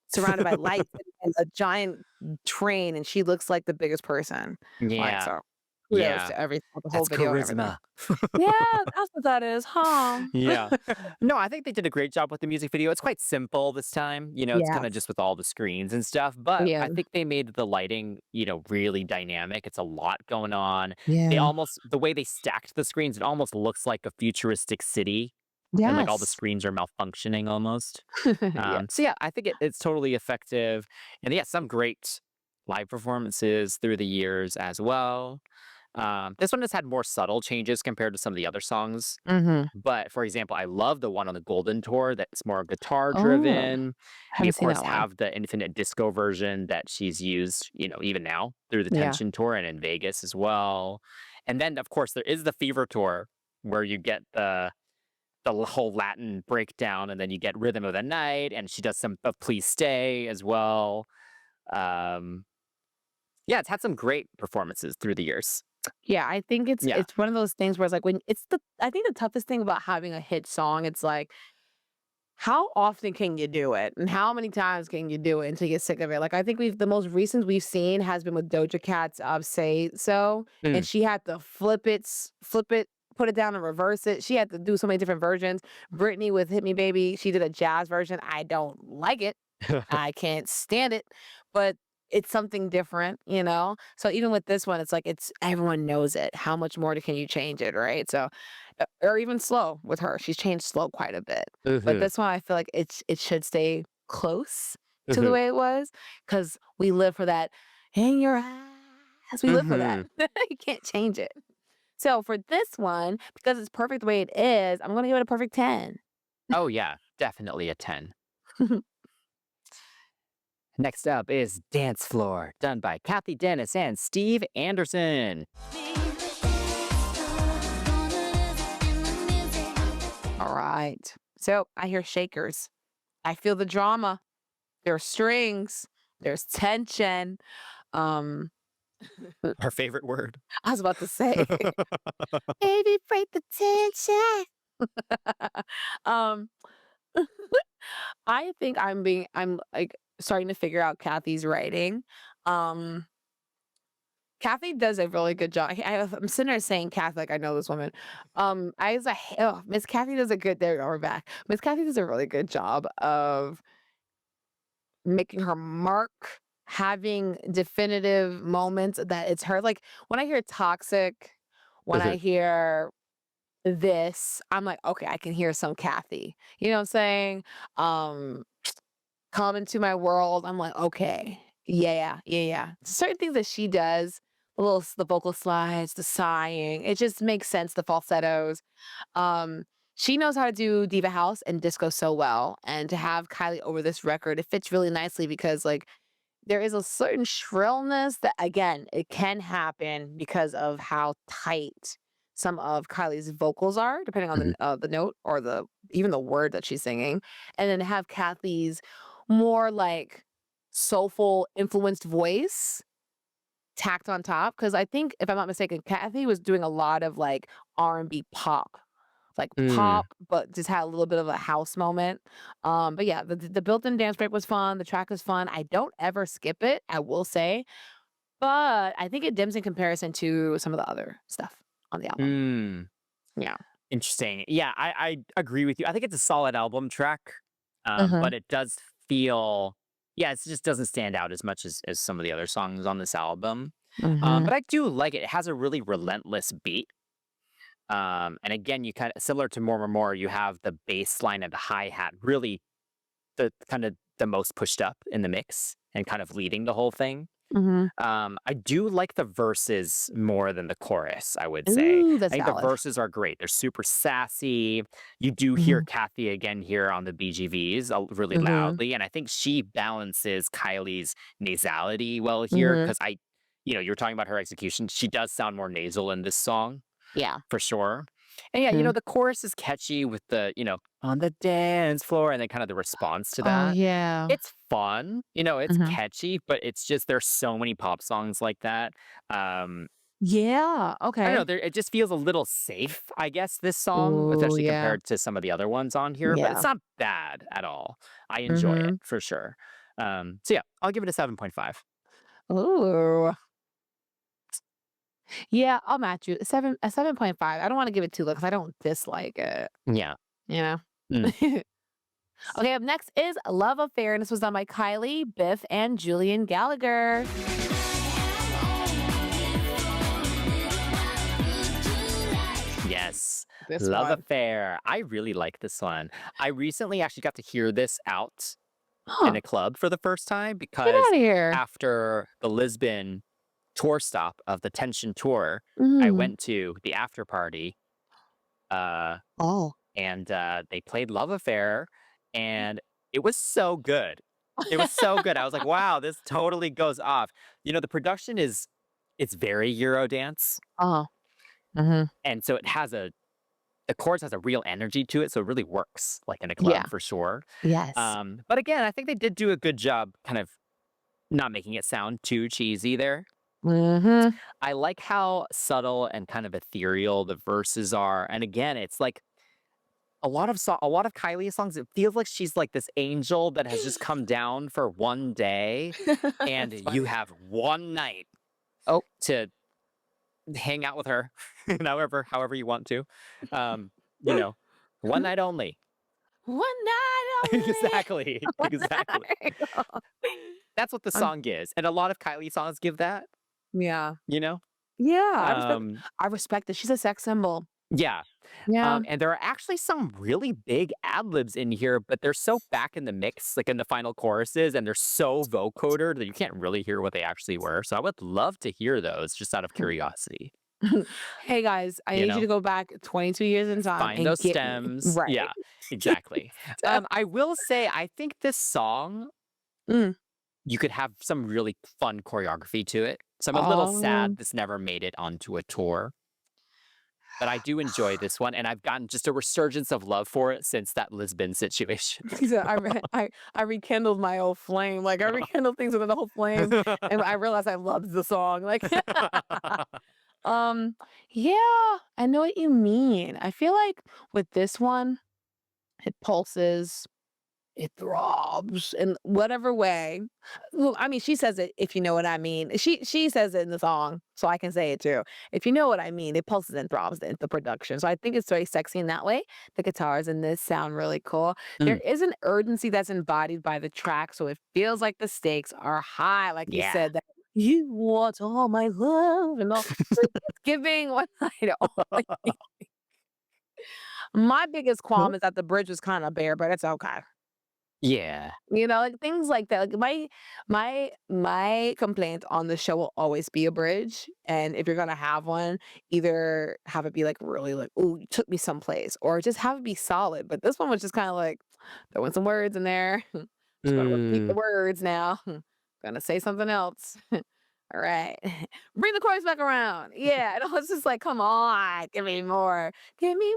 Speaker 1: surrounded by lights and a giant train, and she looks like the biggest person. Like,
Speaker 2: Yeah.
Speaker 1: so kudos
Speaker 2: Yeah.
Speaker 1: to everything, the whole
Speaker 2: That's
Speaker 1: video and everything.
Speaker 2: charisma.
Speaker 1: Yeah, that's what that is, huh?
Speaker 2: Yeah. No, I think they did a great job with the music video. It's quite simple this time. It's kind of
Speaker 1: Yes.
Speaker 2: just with all the screens and stuff, but
Speaker 1: Yeah.
Speaker 2: I think they made the lighting, really dynamic. It's a lot going on.
Speaker 1: Yeah.
Speaker 2: The way they stacked the screens, it almost looks like a futuristic city and like all the
Speaker 1: Yes.
Speaker 2: screens are malfunctioning almost.
Speaker 1: Yeah.
Speaker 2: So yeah, I think it's totally effective. And yeah, some great live performances through the years as well. This one has had more subtle changes compared to some of the other songs.
Speaker 1: Mhm.
Speaker 2: But for example, I love the one on the Golden Tour that's more guitar
Speaker 1: Oh,
Speaker 2: driven. We
Speaker 1: haven't
Speaker 2: of
Speaker 1: seen
Speaker 2: course
Speaker 1: that one.
Speaker 2: have the Infinite Disco version that she's used, even now through the
Speaker 1: Yeah.
Speaker 2: Tension Tour and in Vegas as well. And then of course there is the Fever Tour where you get the whole Latin breakdown and then you get Rhythm of the Night and she does some of Please Stay as well. Um, yeah, it's had some great performances through the years.
Speaker 1: Yeah, I think it's
Speaker 2: Yeah.
Speaker 1: it's one of those things where it's like when it's the I think the toughest thing about having a hit song, it's like, how often can you do it? And how many times can you do it until you get sick of it? Like, I think the most recent we've seen has been with Doja Cat's Say So, and
Speaker 2: Mm.
Speaker 1: she had to flip it put it down and reverse it. She had to do so many different versions. Britney with Hit Me Baby, she did a jazz version. I don't like it. I can't stand it, but it's something different, you know? So even with this one, it's like it's everyone knows it. How much more can you change it, right? So or even slow with her. She's changed slow quite a bit. But
Speaker 2: Mhm,
Speaker 1: this one I feel like it should stay close to the
Speaker 2: mhm,
Speaker 1: way it was cuz we live for that in your eyes. We live for that.
Speaker 2: mhm.
Speaker 1: You can't change it. So for this one, because it's perfect the way it is, I'm going to give it a perfect 10.
Speaker 2: Oh, yeah, definitely a 10. Next up is Dance Floor, done by Kathy Dennis and Steve Anderson.
Speaker 1: All right. So I hear shakers. I feel the drama. There's strings. There's tension. Um,
Speaker 2: Our favorite word.
Speaker 1: I was about to say, baby, break the tension. um, I think I'm like starting to figure out Kathy's writing. Um, Kathy does a really good job. I'm sitting there saying Kathy, like I know this woman. I was like, oh, Miss Kathy does a good. There, we're back. Miss Kathy does a really good job of making her mark, having definitive moments that it's her. Like when I hear toxic, when I
Speaker 2: Mhm,
Speaker 1: hear this, I'm like, okay, I can hear some Kathy. You know what I'm saying? Um, Come into my world. I'm like, okay, yeah, yeah, yeah. Certain things that she does, the vocal slides, the sighing, it just makes sense. The falsettos. Um, she knows how to do diva house and disco so well, and to have Kylie over this record, it fits really nicely because like there is a certain shrillness that again, it can happen because of how tight some of Kylie's vocals are, depending on
Speaker 2: mhm.
Speaker 1: the note or the even the word that she's singing, and then have Kathy's more like soulful influenced voice tacked on top. Because I think if I'm not mistaken, Kathy was doing a lot of like R&B pop like
Speaker 2: Mm.
Speaker 1: pop, but just had a little bit of a house moment. But yeah, the built-in dance break was fun. The track was fun. I don't ever skip it, I will say, but I think it dims in comparison to some of the other stuff on the album.
Speaker 2: Mm.
Speaker 1: Yeah.
Speaker 2: Interesting. Yeah, I agree with you. I think it's a solid album track,
Speaker 1: Mhm.
Speaker 2: but it does feel, yeah, it just doesn't stand out as much as some of the other songs on this album.
Speaker 1: Mhm.
Speaker 2: But I do like it. It has a really relentless beat. And again, you kind of similar to More, More, More, you have the bass line and the hi hat really the kind of the most pushed up in the mix and kind of leading the whole thing.
Speaker 1: Mhm.
Speaker 2: I do like the verses more than the chorus, I would say.
Speaker 1: Ooh,
Speaker 2: I
Speaker 1: that's
Speaker 2: think the
Speaker 1: valid.
Speaker 2: verses are great. They're super sassy. You do hear
Speaker 1: Mhm.
Speaker 2: Kathy again here on the BGVs really
Speaker 1: Mhm.
Speaker 2: loudly. And I think she balances Kylie's nasality well here
Speaker 1: Mhm.
Speaker 2: because you're talking about her execution. She does sound more nasal in this song
Speaker 1: Yeah.
Speaker 2: for sure. And yeah,
Speaker 1: Mhm.
Speaker 2: the chorus is catchy with on the dance floor and then kind of the response to
Speaker 1: Oh,
Speaker 2: that.
Speaker 1: yeah.
Speaker 2: It's fun, it's
Speaker 1: Mhm.
Speaker 2: catchy, but it's just there's so many pop songs like that. Um,
Speaker 1: Yeah,
Speaker 2: I don't know,
Speaker 1: okay.
Speaker 2: it just feels a little safe, I guess, this song,
Speaker 1: Ooh,
Speaker 2: especially
Speaker 1: yeah.
Speaker 2: compared to some of the other ones on here, but it's
Speaker 1: Yeah.
Speaker 2: not bad at all. I enjoy it
Speaker 1: Mhm.
Speaker 2: for sure. So yeah, I'll give it a 7.5.
Speaker 1: Ooh. Yeah, I'll match you. 7.5. I don't wanna give it too low because I don't dislike it,
Speaker 2: Yeah.
Speaker 1: you know?
Speaker 2: Mm.
Speaker 1: Okay, up next is Love Affair, and this was done by Kylie, Biff, and Julian Gallagher.
Speaker 2: Yes.
Speaker 1: This
Speaker 2: Love
Speaker 1: one.
Speaker 2: Affair. I really like this one. I recently actually got to hear this out in
Speaker 1: Huh,
Speaker 2: a club for the first time
Speaker 1: get
Speaker 2: because
Speaker 1: out of here.
Speaker 2: after the Lisbon tour stop of the Tension tour, I
Speaker 1: Mhm.
Speaker 2: went to the after party, uh,
Speaker 1: Oh.
Speaker 2: and they played Love Affair, and it was so good. It was so good. I was like, wow, this totally goes off. The production it's very Eurodance,
Speaker 1: Uh-huh. Mhm.
Speaker 2: and so the chords has a real energy to it, so it really works like in a
Speaker 1: Yeah.
Speaker 2: club for sure.
Speaker 1: Yes.
Speaker 2: But again, I think they did do a good job kind of not making it sound too cheesy there.
Speaker 1: Mhm.
Speaker 2: I like how subtle and kind of ethereal the verses are. And again, it's like a lot of Kylie's songs, it feels like she's like this angel that has just come down for one day and
Speaker 1: That's
Speaker 2: you
Speaker 1: funny.
Speaker 2: have one night
Speaker 1: Oh.
Speaker 2: to hang out with her, however you want to. Um, you know, one night only.
Speaker 1: One night only.
Speaker 2: Exactly,
Speaker 1: One
Speaker 2: exactly.
Speaker 1: night.
Speaker 2: That's what the
Speaker 1: Um,
Speaker 2: song is, and a lot of Kylie songs give that.
Speaker 1: yeah.
Speaker 2: You know.
Speaker 1: Yeah.
Speaker 2: Um,
Speaker 1: I respect it. She's a sex symbol.
Speaker 2: yeah.
Speaker 1: Yeah.
Speaker 2: And there are actually some really big ad libs in here, but they're so back in the mix, like in the final choruses, and they're so vocoder that you can't really hear what they actually were. So I would love to hear those just out of curiosity.
Speaker 1: Hey guys, I
Speaker 2: You
Speaker 1: need you to
Speaker 2: know,
Speaker 1: go back 22 years in time
Speaker 2: find
Speaker 1: and
Speaker 2: those
Speaker 1: get me.
Speaker 2: stems.
Speaker 1: Right.
Speaker 2: Yeah, exactly. I will say, I think this song,
Speaker 1: Mm.
Speaker 2: you could have some really fun choreography to it. So I'm a little
Speaker 1: Oh.
Speaker 2: sad this never made it onto a tour. But I do enjoy this one, and I've gotten just a resurgence of love for it since that Lisbon situation.
Speaker 1: He said, I rekindled my old flame. Like I rekindled things with an old flame, and I realized I loved the song. Like, um, yeah, I know what you mean. I feel like with this one, it pulses, it throbs in whatever way. Well, I mean, she says it if you know what I mean. She says it in the song, so I can say it too. If you know what I mean, it pulses and throbs in the production. So I think it's very sexy in that way. The guitars in this sound really cool. There
Speaker 2: Mm,
Speaker 1: is an urgency that's embodied by the track, so it feels like the stakes are high. Like you
Speaker 2: yeah.
Speaker 1: said, that you want all my love and all. So it's giving what I know. My biggest qualm is that the bridge was kind of bare, but it's okay.
Speaker 2: Yeah.
Speaker 1: You know, like things like that. Like my complaint on the show will always be a bridge. And if you're gonna have one, either have it be like really like, oh, you took me someplace, or just have it be solid. But this one was just kind of like throwing some words in there. Just gonna repeat the
Speaker 2: Mm,
Speaker 1: words now. Gonna say something else. All right. Bring the chorus back around. Yeah. And I was just like, come on, give me more. Give me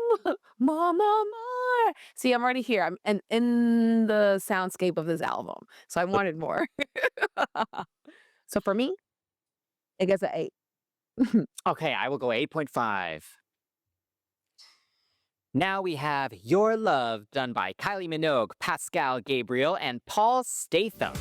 Speaker 1: more. See, I'm already here. I'm in the soundscape of this album. So I wanted more. So for me, it gets an 8.
Speaker 2: okay, I will go 8.5. Now we have Your Love, done by Kylie Minogue, Pascal Gabriel, and Paul Statham.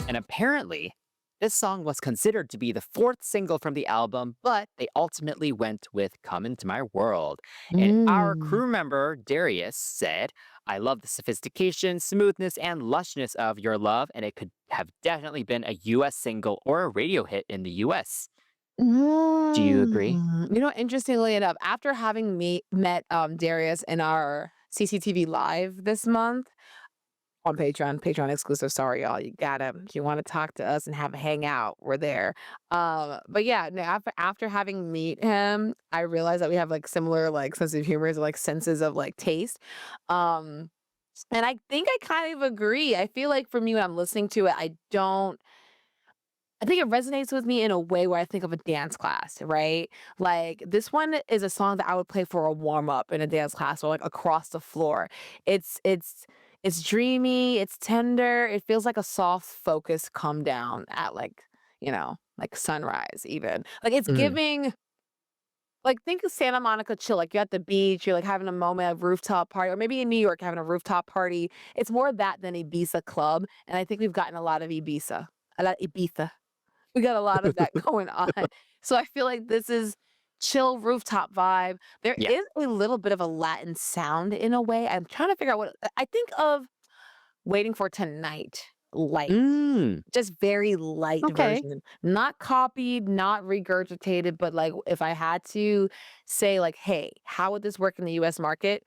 Speaker 2: And apparently, this song was considered to be the fourth single from the album, but they ultimately went with Come Into My World. And our
Speaker 1: Mm.
Speaker 2: crew member, Darius, said, I love the sophistication, smoothness, and lushness of Your Love, and it could have definitely been a US single or a radio hit in the US. Do you agree?
Speaker 1: You know, interestingly enough, after having met Darius in our CCTV live this month, on Patreon exclusive. Sorry, y'all. You gotta if you want to talk to us and have a hangout, we're there. But yeah, no, after having meet him, I realized that we have like similar like sense of humor, like senses of like taste. Um, and I think I kind of agree. I feel like for me when I'm listening to it, I think it resonates with me in a way where I think of a dance class, right? Like this one is a song that I would play for a warm up in a dance class or like across the floor. It's dreamy, it's tender. It feels like a soft focus come down at like, like sunrise even. Like it's
Speaker 2: Mm,
Speaker 1: giving like think of Santa Monica chill, like you're at the beach, you're like having a moment of rooftop party, or maybe in New York having a rooftop party. It's more that than Ibiza club. And I think we've gotten a lot of Ibiza. A lot of Ibiza. We got a lot of that going on. So I feel like this is chill rooftop vibe. There
Speaker 2: yeah.
Speaker 1: is a little bit of a Latin sound in a way. I'm trying to figure out what I think of Waiting for Tonight light.
Speaker 2: Mm,
Speaker 1: Just very light
Speaker 2: okay.
Speaker 1: version. Not copied, not regurgitated, but like if I had to say like, hey, how would this work in the US market?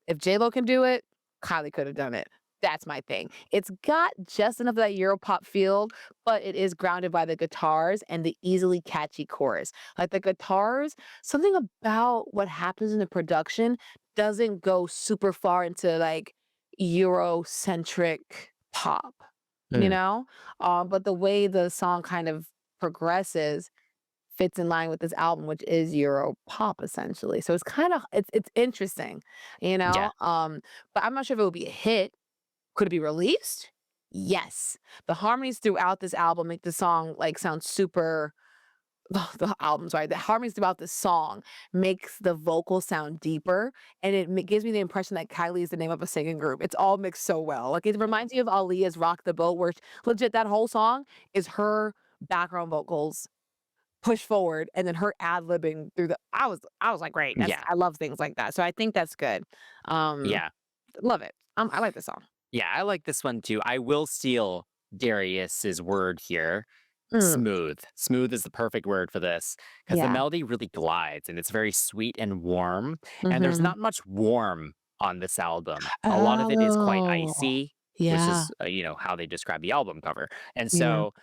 Speaker 1: If J-Lo can do it, Kylie could have done it. That's my thing. It's got just enough of that Europop feel, but it is grounded by the guitars and the easily catchy chorus. Like the guitars, something about what happens in the production doesn't go super far into like Eurocentric pop, you
Speaker 2: Mm,
Speaker 1: know? But the way the song kind of progresses fits in line with this album, which is Euro pop essentially. So it's kind of it's interesting, you
Speaker 2: yeah.
Speaker 1: know. But I'm not sure if it would be a hit. Could it be released? Yes. The harmonies throughout this album make the song like sound super. the album, sorry, the harmonies throughout the song makes the vocal sound deeper, and it gives me the impression that Kylie is the name of a singing group. It's all mixed so well. Like it reminds me of Aaliyah's "Rock the Boat," where legit that whole song is her background vocals push forward and then her ad libbing through the. I was like, great.
Speaker 2: Yeah.
Speaker 1: I love things like that. So I think that's good. Um,
Speaker 2: Yeah.
Speaker 1: love it. I like this song.
Speaker 2: Yeah, I like this one too. I will steal Darius's word here.
Speaker 1: Mm,
Speaker 2: Smooth. Smooth is the perfect word for this because the
Speaker 1: yeah.
Speaker 2: melody really glides and it's very sweet and warm. And there's
Speaker 1: Hmm.
Speaker 2: not much warm on this album. A lot of it is quite
Speaker 1: Oh,
Speaker 2: icy, which
Speaker 1: yeah.
Speaker 2: is, how they describe the album cover. And
Speaker 1: Yeah.
Speaker 2: so,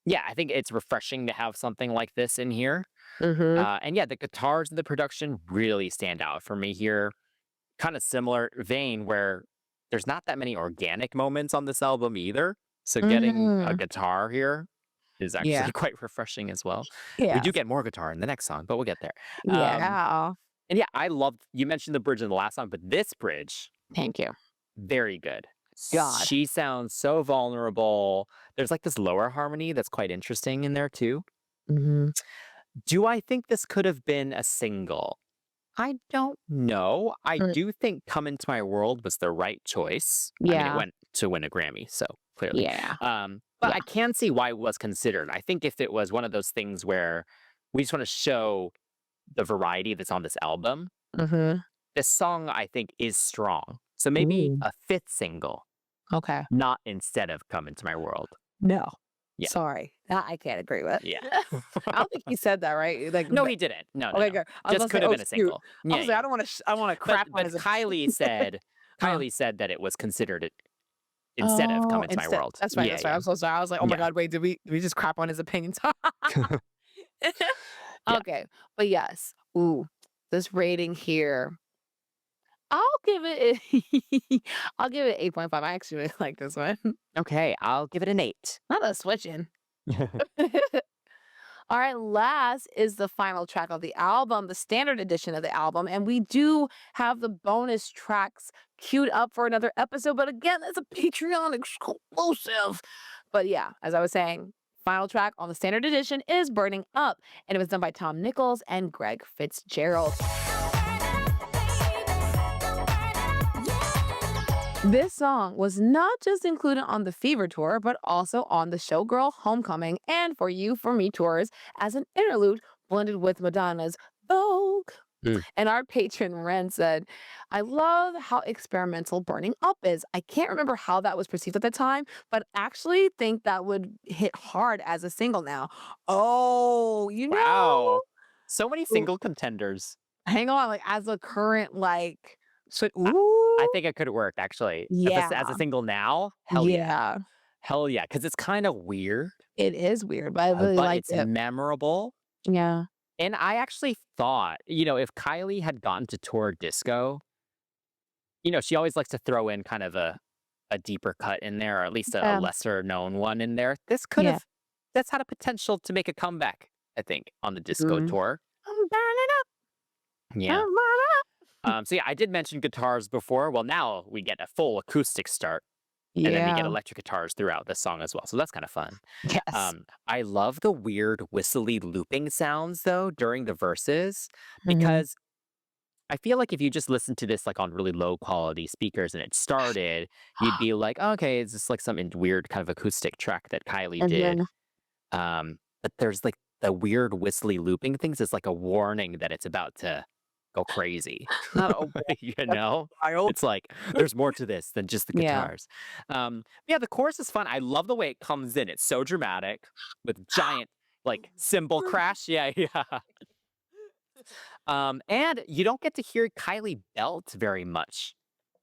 Speaker 2: yeah, I think it's refreshing to have something like this in here.
Speaker 1: Hmm.
Speaker 2: And yeah, the guitars and the production really stand out for me here. Kind of similar vein where there's not that many organic moments on this album either. So getting a
Speaker 1: Hmm.
Speaker 2: guitar here is
Speaker 1: Yeah.
Speaker 2: actually quite refreshing as well. We do
Speaker 1: Yes.
Speaker 2: get more guitar in the next song, but we'll get there. Um,
Speaker 1: Yeah.
Speaker 2: and yeah, I love you mentioned the bridge in the last song, but this bridge,
Speaker 1: Thank you.
Speaker 2: very good.
Speaker 1: God.
Speaker 2: She sounds so vulnerable. There's like this lower harmony that's quite interesting in there too.
Speaker 1: Hmm.
Speaker 2: Do I think this could have been a single? I don't know. I
Speaker 1: Mm,
Speaker 2: do think Come Into My World was the right choice. I mean, it
Speaker 1: yeah.
Speaker 2: went to win a Grammy, so clearly.
Speaker 1: Yeah.
Speaker 2: But
Speaker 1: Yeah.
Speaker 2: I can see why it was considered. I think if it was one of those things where we just want to show the variety that's on this album,
Speaker 1: Hmm.
Speaker 2: this song I think is strong. So maybe
Speaker 1: Ooh.
Speaker 2: a fifth single,
Speaker 1: Okay.
Speaker 2: not instead of Come Into My World.
Speaker 1: No.
Speaker 2: Yeah.
Speaker 1: Sorry. That I can't agree with.
Speaker 2: Yeah.
Speaker 1: I don't think he said that, right? Like,
Speaker 2: No, he didn't. No, no,
Speaker 1: okay,
Speaker 2: no.
Speaker 1: good. I was
Speaker 2: Just
Speaker 1: gonna say,
Speaker 2: could have
Speaker 1: oh
Speaker 2: been a
Speaker 1: shoot.
Speaker 2: single.
Speaker 1: I
Speaker 2: Yeah,
Speaker 1: was like,
Speaker 2: yeah.
Speaker 1: I don't want to
Speaker 2: But
Speaker 1: crap on
Speaker 2: but
Speaker 1: his.
Speaker 2: Kylie said
Speaker 1: Huh.
Speaker 2: Kylie said that it was considered it instead of Come
Speaker 1: Oh,
Speaker 2: Into My
Speaker 1: instead.
Speaker 2: World.
Speaker 1: That's right.
Speaker 2: Yeah,
Speaker 1: That's right.
Speaker 2: yeah.
Speaker 1: I'm so sorry. I was like, oh my
Speaker 2: Yeah.
Speaker 1: god, wait, did we just crap on his opinions?
Speaker 2: Yeah.
Speaker 1: Okay, but yes. Ooh, this rating here. I'll give it. I'll give it 8.5. I actually really like this one.
Speaker 2: Okay, I'll give it an 8.
Speaker 1: Not a switching. All right, last is the final track of the album, the standard edition of the album. And we do have the bonus tracks queued up for another episode. But again, that's a Patreon exclusive. But yeah, as I was saying, final track on the standard edition is Burning Up. And it was done by Tom Nichols and Greg Fitzgerald. This song was not just included on the Fever tour, but also on the Showgirl Homecoming and For You, For Me tours as an interlude blended with Madonna's Vogue.
Speaker 2: Mm.
Speaker 1: And our patron Ren said, I love how experimental Burning Up is. I can't remember how that was perceived at the time, but actually think that would hit hard as a single now. Oh,
Speaker 2: Wow. So many
Speaker 1: Ooh,
Speaker 2: single contenders.
Speaker 1: hang on, like as a current, like, so,
Speaker 2: I
Speaker 1: ooh,
Speaker 2: I think it could work actually. As a
Speaker 1: yeah,
Speaker 2: single now, hell yeah.
Speaker 1: yeah.
Speaker 2: Hell yeah, because it's kinda weird,
Speaker 1: It is weird, but I really
Speaker 2: but
Speaker 1: liked
Speaker 2: it's
Speaker 1: it.
Speaker 2: memorable.
Speaker 1: Yeah.
Speaker 2: And I actually thought, if Kylie had gotten to tour disco, she always likes to throw in kind of a deeper cut in there, or at least a
Speaker 1: Yeah.
Speaker 2: lesser known one in there.
Speaker 1: Yeah.
Speaker 2: That's had a potential to make a comeback, I think, on the disco
Speaker 1: Mhm.
Speaker 2: tour.
Speaker 1: I'm burning up,
Speaker 2: Yeah.
Speaker 1: I'm burning up.
Speaker 2: So yeah, I did mention guitars before. Well, now we get a full acoustic start, and then we get
Speaker 1: Yeah.
Speaker 2: electric guitars throughout the song as well. So that's kind of fun.
Speaker 1: Yes.
Speaker 2: I love the weird whistly looping sounds though during the verses
Speaker 1: Mhm.
Speaker 2: because I feel like if you just listen to this like on really low quality speakers and it started, you'd be like, okay, it's just like some weird kind of acoustic track that Kylie
Speaker 1: And
Speaker 2: did.
Speaker 1: then
Speaker 2: But there's like the weird whistly looping things. It's like a warning that it's about to go crazy.
Speaker 1: not a wa
Speaker 2: you
Speaker 1: that's
Speaker 2: know?
Speaker 1: wild.
Speaker 2: It's like there's more to this than just the
Speaker 1: Yeah.
Speaker 2: guitars. Yeah, the chorus is fun. I love the way it comes in. It's so dramatic with giant like cymbal crash. Yeah, yeah. And you don't get to hear Kylie belt very much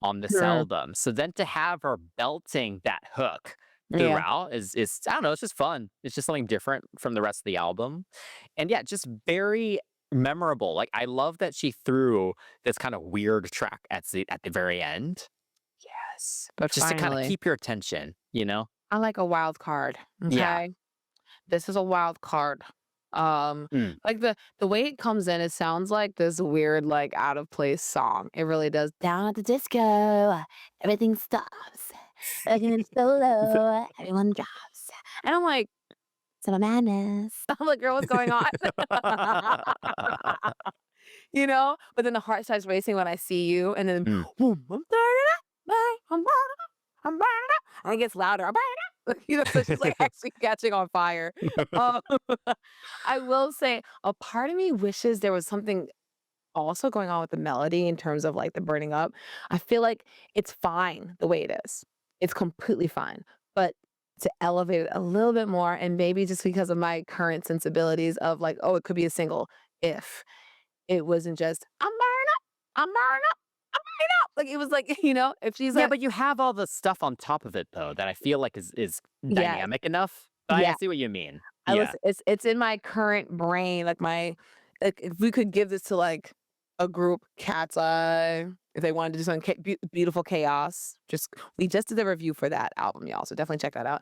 Speaker 2: on this
Speaker 1: Sure.
Speaker 2: album. So then to have her belting that hook
Speaker 1: Yeah.
Speaker 2: throughout is I don't know, it's just fun. It's just something different from the rest of the album. And yeah, just very memorable. Like I love that she threw this kind of weird track at the very end. Yes.
Speaker 1: But
Speaker 2: Just to kind of
Speaker 1: finally,
Speaker 2: keep your attention, you know?
Speaker 1: I like a wild card,
Speaker 2: Yeah.
Speaker 1: okay? This is a wild card.
Speaker 2: Mm.
Speaker 1: Like the way it comes in, it sounds like this weird, like out of place song. It really does. Down at the disco, everything stops. Looking in solo, everyone drops. And I'm like, Summer madness. I'm like, girl, what's going on? You know? But then the heart starts racing when I see you, and then
Speaker 2: Mm.
Speaker 1: boom, I'm burning up, I'm burning up, I'm burning up, and it gets louder. I'm burning up. You know, so she's like actually catching on fire. Um, I will say, a part of me wishes there was something also going on with the melody in terms of like the burning up. I feel like it's fine the way it is. It's completely fine. But to elevate it a little bit more, and maybe just because of my current sensibilities of like, oh, it could be a single if it wasn't just I'm burning up, I'm burning up, I'm burning up. Like it was like, if she's
Speaker 2: Yeah,
Speaker 1: like,
Speaker 2: but you have all the stuff on top of it though that I feel like is
Speaker 1: yeah,
Speaker 2: dynamic enough. But I
Speaker 1: yeah.
Speaker 2: see what you mean.
Speaker 1: I
Speaker 2: Yeah.
Speaker 1: was it's in my current brain, like if we could give this to like a group, Cat's Eye, if they wanted to do something beautiful chaos. We just did a review for that album, y'all. So definitely check that out.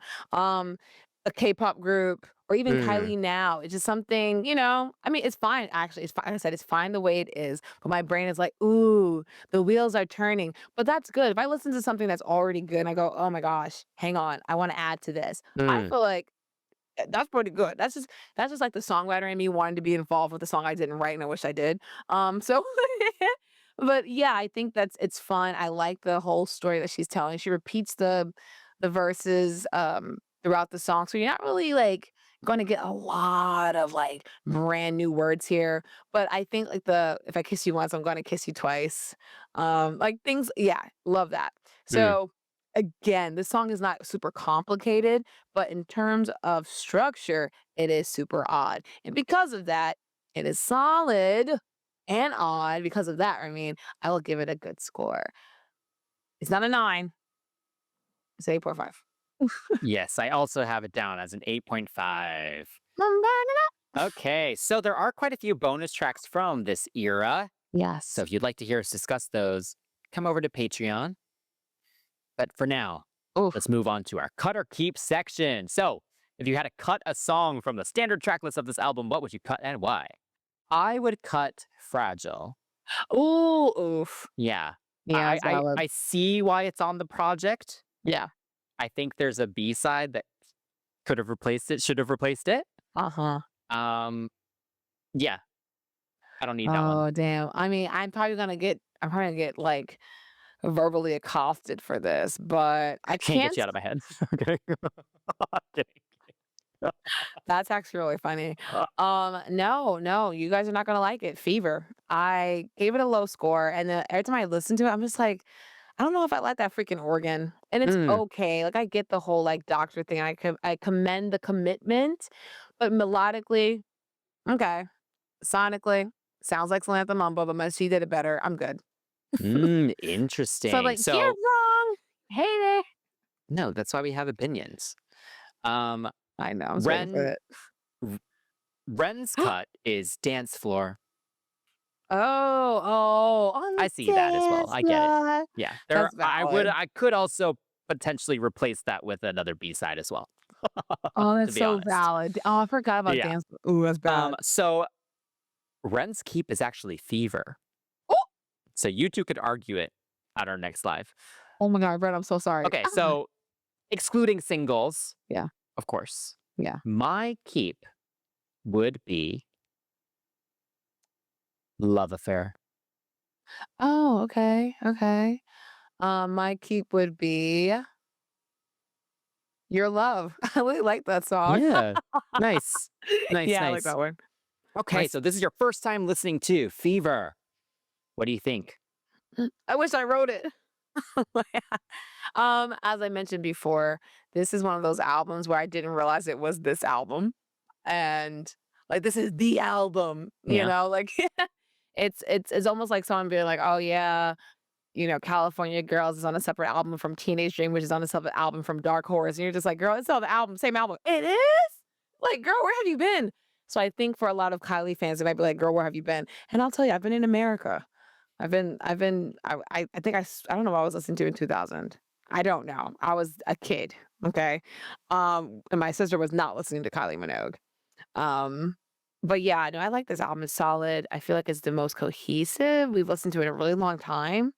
Speaker 1: A K-pop group or even
Speaker 2: Mm.
Speaker 1: Kylie now. It's just something, I mean, it's fine actually. It's fine. Like I said, it's fine the way it is. But my brain is like, ooh, the wheels are turning. But that's good. If I listen to something that's already good and I go, oh my gosh, hang on, I want to add to this. I
Speaker 2: Mm.
Speaker 1: feel like that's pretty good. That's just like the songwriter in me wanting to be involved with the song I didn't write and I wish I did. So but yeah, I think it's fun. I like the whole story that she's telling. She repeats the verses throughout the song. So you're not really like going to get a lot of like brand new words here, but I think like the if I kiss you once, I'm going to kiss you twice. Like things, yeah, love that.
Speaker 2: Mm.
Speaker 1: So again, this song is not super complicated, but in terms of structure, it is super odd. And because of that, it is solid and odd. Because of that, I mean, I will give it a good score. It's not a 9, it's 8.5.
Speaker 2: Yes, I also have it down as an 8.5.
Speaker 1: I'm burning up.
Speaker 2: Okay, so there are quite a few bonus tracks from this era. So
Speaker 1: Yes.
Speaker 2: if you'd like to hear us discuss those, come over to Patreon. But for now,
Speaker 1: Oof.
Speaker 2: let's move on to our cut or keep section. So if you had to cut a song from the standard track list of this album, what would you cut and why? I would cut Fragile.
Speaker 1: Ooh, oof.
Speaker 2: Yeah.
Speaker 1: Yeah, it's valid.
Speaker 2: I see why it's on the project.
Speaker 1: Yeah.
Speaker 2: I think there's a B side that could have replaced it, should have replaced it.
Speaker 1: Uh-huh.
Speaker 2: Um, yeah, I don't need that one.
Speaker 1: Oh, damn. I mean, I'm probably gonna get like verbally accosted for this, but I
Speaker 2: Can't get
Speaker 1: can't.
Speaker 2: you out of my head. Okay.
Speaker 1: That's actually really funny. No, no, you guys are not gonna like it. Fever. I gave it a low score, and then every time I listen to it, I'm just like, I don't know if I like that freaking organ. And it's
Speaker 2: Mm,
Speaker 1: okay. Like I get the whole like doctor thing. I commend the commitment, but melodically, okay. Sonically, sounds like Samantha Mumbo, but she did it better. I'm good. So I'm
Speaker 2: interesting.
Speaker 1: like, you're
Speaker 2: So,
Speaker 1: wrong. Hate it.
Speaker 2: no, that's why we have opinions. Um,
Speaker 1: I know. I'm just waiting for
Speaker 2: Ren
Speaker 1: it.
Speaker 2: R- Ren's cut is Dance Floor.
Speaker 1: On
Speaker 2: I
Speaker 1: the
Speaker 2: see that as well.
Speaker 1: dance
Speaker 2: I get it.
Speaker 1: floor.
Speaker 2: Yeah,
Speaker 1: That's valid.
Speaker 2: I could also potentially replace that with another B side as well.
Speaker 1: Oh,
Speaker 2: To
Speaker 1: that's
Speaker 2: be
Speaker 1: so
Speaker 2: honest.
Speaker 1: valid. Oh, I forgot about
Speaker 2: Yeah.
Speaker 1: dance. Ooh, that's bad.
Speaker 2: So Ren's keep is actually Fever.
Speaker 1: Oh,
Speaker 2: So you two could argue it at our next live.
Speaker 1: oh my God, Brett, I'm so sorry.
Speaker 2: Okay, so excluding singles,
Speaker 1: Yeah,
Speaker 2: of course,
Speaker 1: yeah.
Speaker 2: my keep would be Love Affair.
Speaker 1: Oh, okay, okay. My keep would be Your Love. I really like that song.
Speaker 2: Yeah. Nice. Nice,
Speaker 1: Yeah, I like
Speaker 2: nice.
Speaker 1: that one. My
Speaker 2: Okay, so this is your first time listening to Fever. What do you think?
Speaker 1: I wish I wrote it. As I mentioned before, this is one of those albums where I didn't realize it was this album. And like this is the album,
Speaker 2: Yeah.
Speaker 1: like it's almost like someone being like, "Oh yeah, California Girls is on a separate album from Teenage Dream, which is on a separate album from Dark Horse." And you're just like, "Girl, it's all the album, same album." It is? Like, girl, where have you been? So I think for a lot of Kylie fans, it might be like, "Girl, where have you been?" And I'll tell you, I've been in America. I think I don't know what I was listening to in 2000. I don't know. I was a kid, okay? And my sister was not listening to Kylie Minogue. Um, but yeah, no, I like this album. It's solid. I feel like it's the most cohesive. We've listened to it a really long time.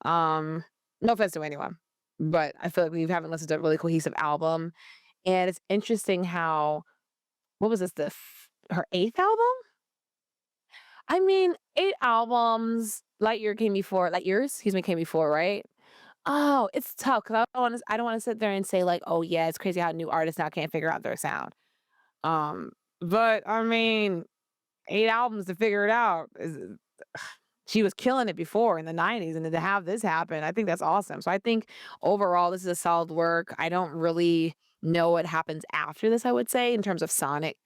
Speaker 1: No offense to anyone, but I feel like we haven't listened to a really cohesive album. And it's interesting how what was this? Her 8th album? I mean, 8 albums. Light Years, excuse me, came before, right? Oh, it's tough because I don't want to sit there and say like, oh yeah, it's crazy how new artists now can't figure out their sound. Um, but I mean, 8 albums to figure it out she was killing it before in the 90s, and then to have this happen, I think that's awesome. So I think overall this is a solid work. I don't really know what happens after this, I would say, in terms of sonic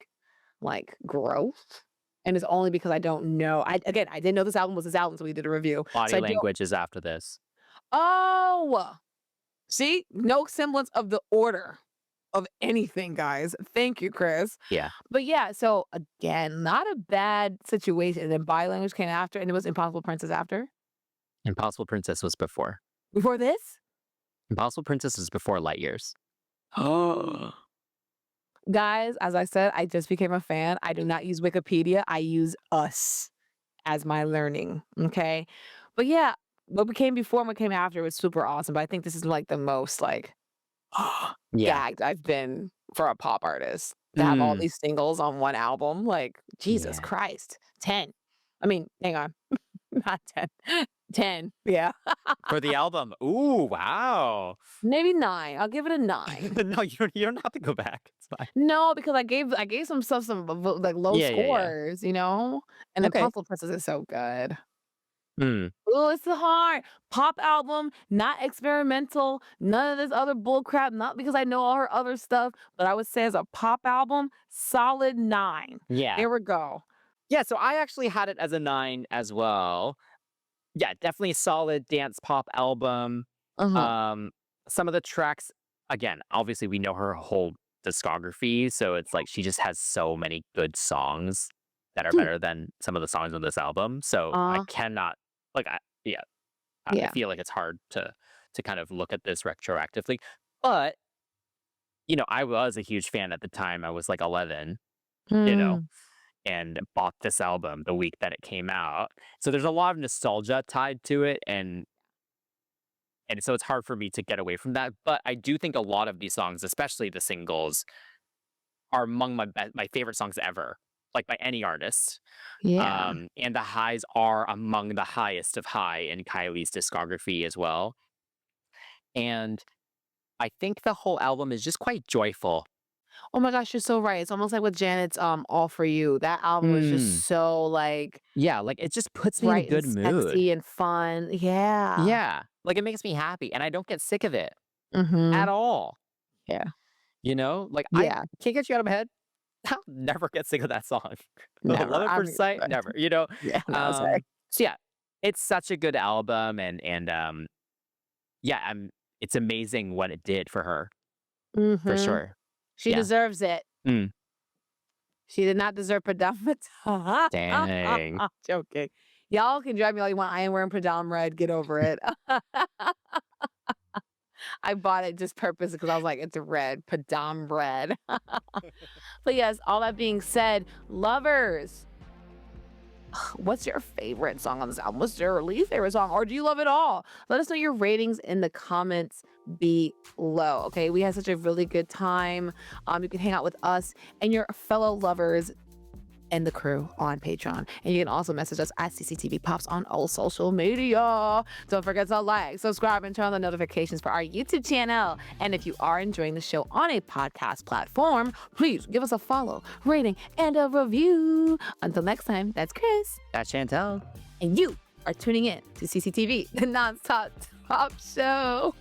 Speaker 1: like growth. And it's only because I don't know. I didn't know this album was this album, so we did a review. So
Speaker 2: Body
Speaker 1: I don't.
Speaker 2: language is after this.
Speaker 1: Oh, see, no semblance of the order of anything, guys. Thank you, Chris.
Speaker 2: Yeah.
Speaker 1: But yeah, so again, not a bad situation. And then Body Language came after, and it was Impossible Princess after.
Speaker 2: Impossible Princess was before.
Speaker 1: Before this,
Speaker 2: Impossible Princess was before Light Years.
Speaker 1: oh, guys, as I said, I just became a fan. I do not use Wikipedia. I use us as my learning. Okay. But yeah, what came before and what came after was super awesome. But I think this is like the most like
Speaker 2: Yeah.
Speaker 1: gagged I've been for a pop artist to have all
Speaker 2: Mm,
Speaker 1: these singles on one album. Like, Jesus
Speaker 2: yeah.
Speaker 1: Christ. 10. I mean, hang on. Not 10. 10. Yeah.
Speaker 2: For the album. Ooh, wow.
Speaker 1: Maybe 9. I'll give it a 9.
Speaker 2: No, you don't have to go back. It's fine.
Speaker 1: No, because I gave some stuff some like low
Speaker 2: Yeah, yeah, yeah.
Speaker 1: scores, you know? And then
Speaker 2: Okay.
Speaker 1: Impossible Princess is so good.
Speaker 2: Mm,
Speaker 1: Oh, it's hard. Pop album, not experimental, none of this other bull crap, not because I know all her other stuff, but I would say as a pop album, solid 9.
Speaker 2: yeah.
Speaker 1: There we go.
Speaker 2: Yeah, so I actually had it as a 9 as well. Yeah, definitely a solid dance pop album.
Speaker 1: Uh-huh.
Speaker 2: Some of the tracks, again, obviously we know her whole discography, so it's like she just has so many good songs that are
Speaker 1: Hmm.
Speaker 2: better than some of the songs on this album. So I
Speaker 1: Uh,
Speaker 2: cannot like I
Speaker 1: yeah.
Speaker 2: feel like it's hard to kind of look at this retroactively. But, I was a huge fan at the time. I was like 11, you know,
Speaker 1: Mm.
Speaker 2: and bought this album the week that it came out. So there's a lot of nostalgia tied to it, and so it's hard for me to get away from that. But I do think a lot of these songs, especially the singles, are among my favorite songs ever, like by any artist.
Speaker 1: Yeah.
Speaker 2: And the highs are among the highest of high in Kylie's discography as well. And I think the whole album is just quite joyful.
Speaker 1: Oh my gosh, you're so right. It's almost like with Janet's All For You. That album was
Speaker 2: Mm,
Speaker 1: just so like
Speaker 2: yeah, like it just puts me in a
Speaker 1: bright and
Speaker 2: good mood.
Speaker 1: sexy and fun. Yeah.
Speaker 2: Yeah, like it makes me happy, and I don't get sick of it
Speaker 1: Mm-hmm.
Speaker 2: at all.
Speaker 1: Yeah.
Speaker 2: Like I
Speaker 1: Yeah.
Speaker 2: can't get you out of my head. I'll never get sick of that song.
Speaker 1: Never.
Speaker 2: Love at
Speaker 1: I
Speaker 2: first
Speaker 1: mean,
Speaker 2: sight,
Speaker 1: but
Speaker 2: never.
Speaker 1: yeah, no, sorry.
Speaker 2: So yeah, it's such a good album, and yeah, it's amazing what it did for her, for
Speaker 1: Mm-hmm.
Speaker 2: sure.
Speaker 1: She
Speaker 2: Yeah.
Speaker 1: deserves it.
Speaker 2: Mm,
Speaker 1: She did not deserve predominant.
Speaker 2: dang.
Speaker 1: Joking. Y'all can drive me all you want. I am wearing Pradam red. Get over it. I bought it just purpose because I was like, it's red. Padam red. But yes, all that being said, lovers, what's your favorite song on this album? What's your least favorite song? Or do you love it all? Let us know your ratings in the comments below. Okay. We had such a really good time. You can hang out with us and your fellow lovers and the crew on Patreon. And you can also message us at CCTV Pops on all social media. Don't forget to like, subscribe, and turn on the notifications for our YouTube channel. And if you are enjoying the show on a podcast platform, please give us a follow, rating, and a review. Until next time, that's Chris.
Speaker 2: That's Chantel.
Speaker 1: And you are tuning in to CCTV, the non-stop top show.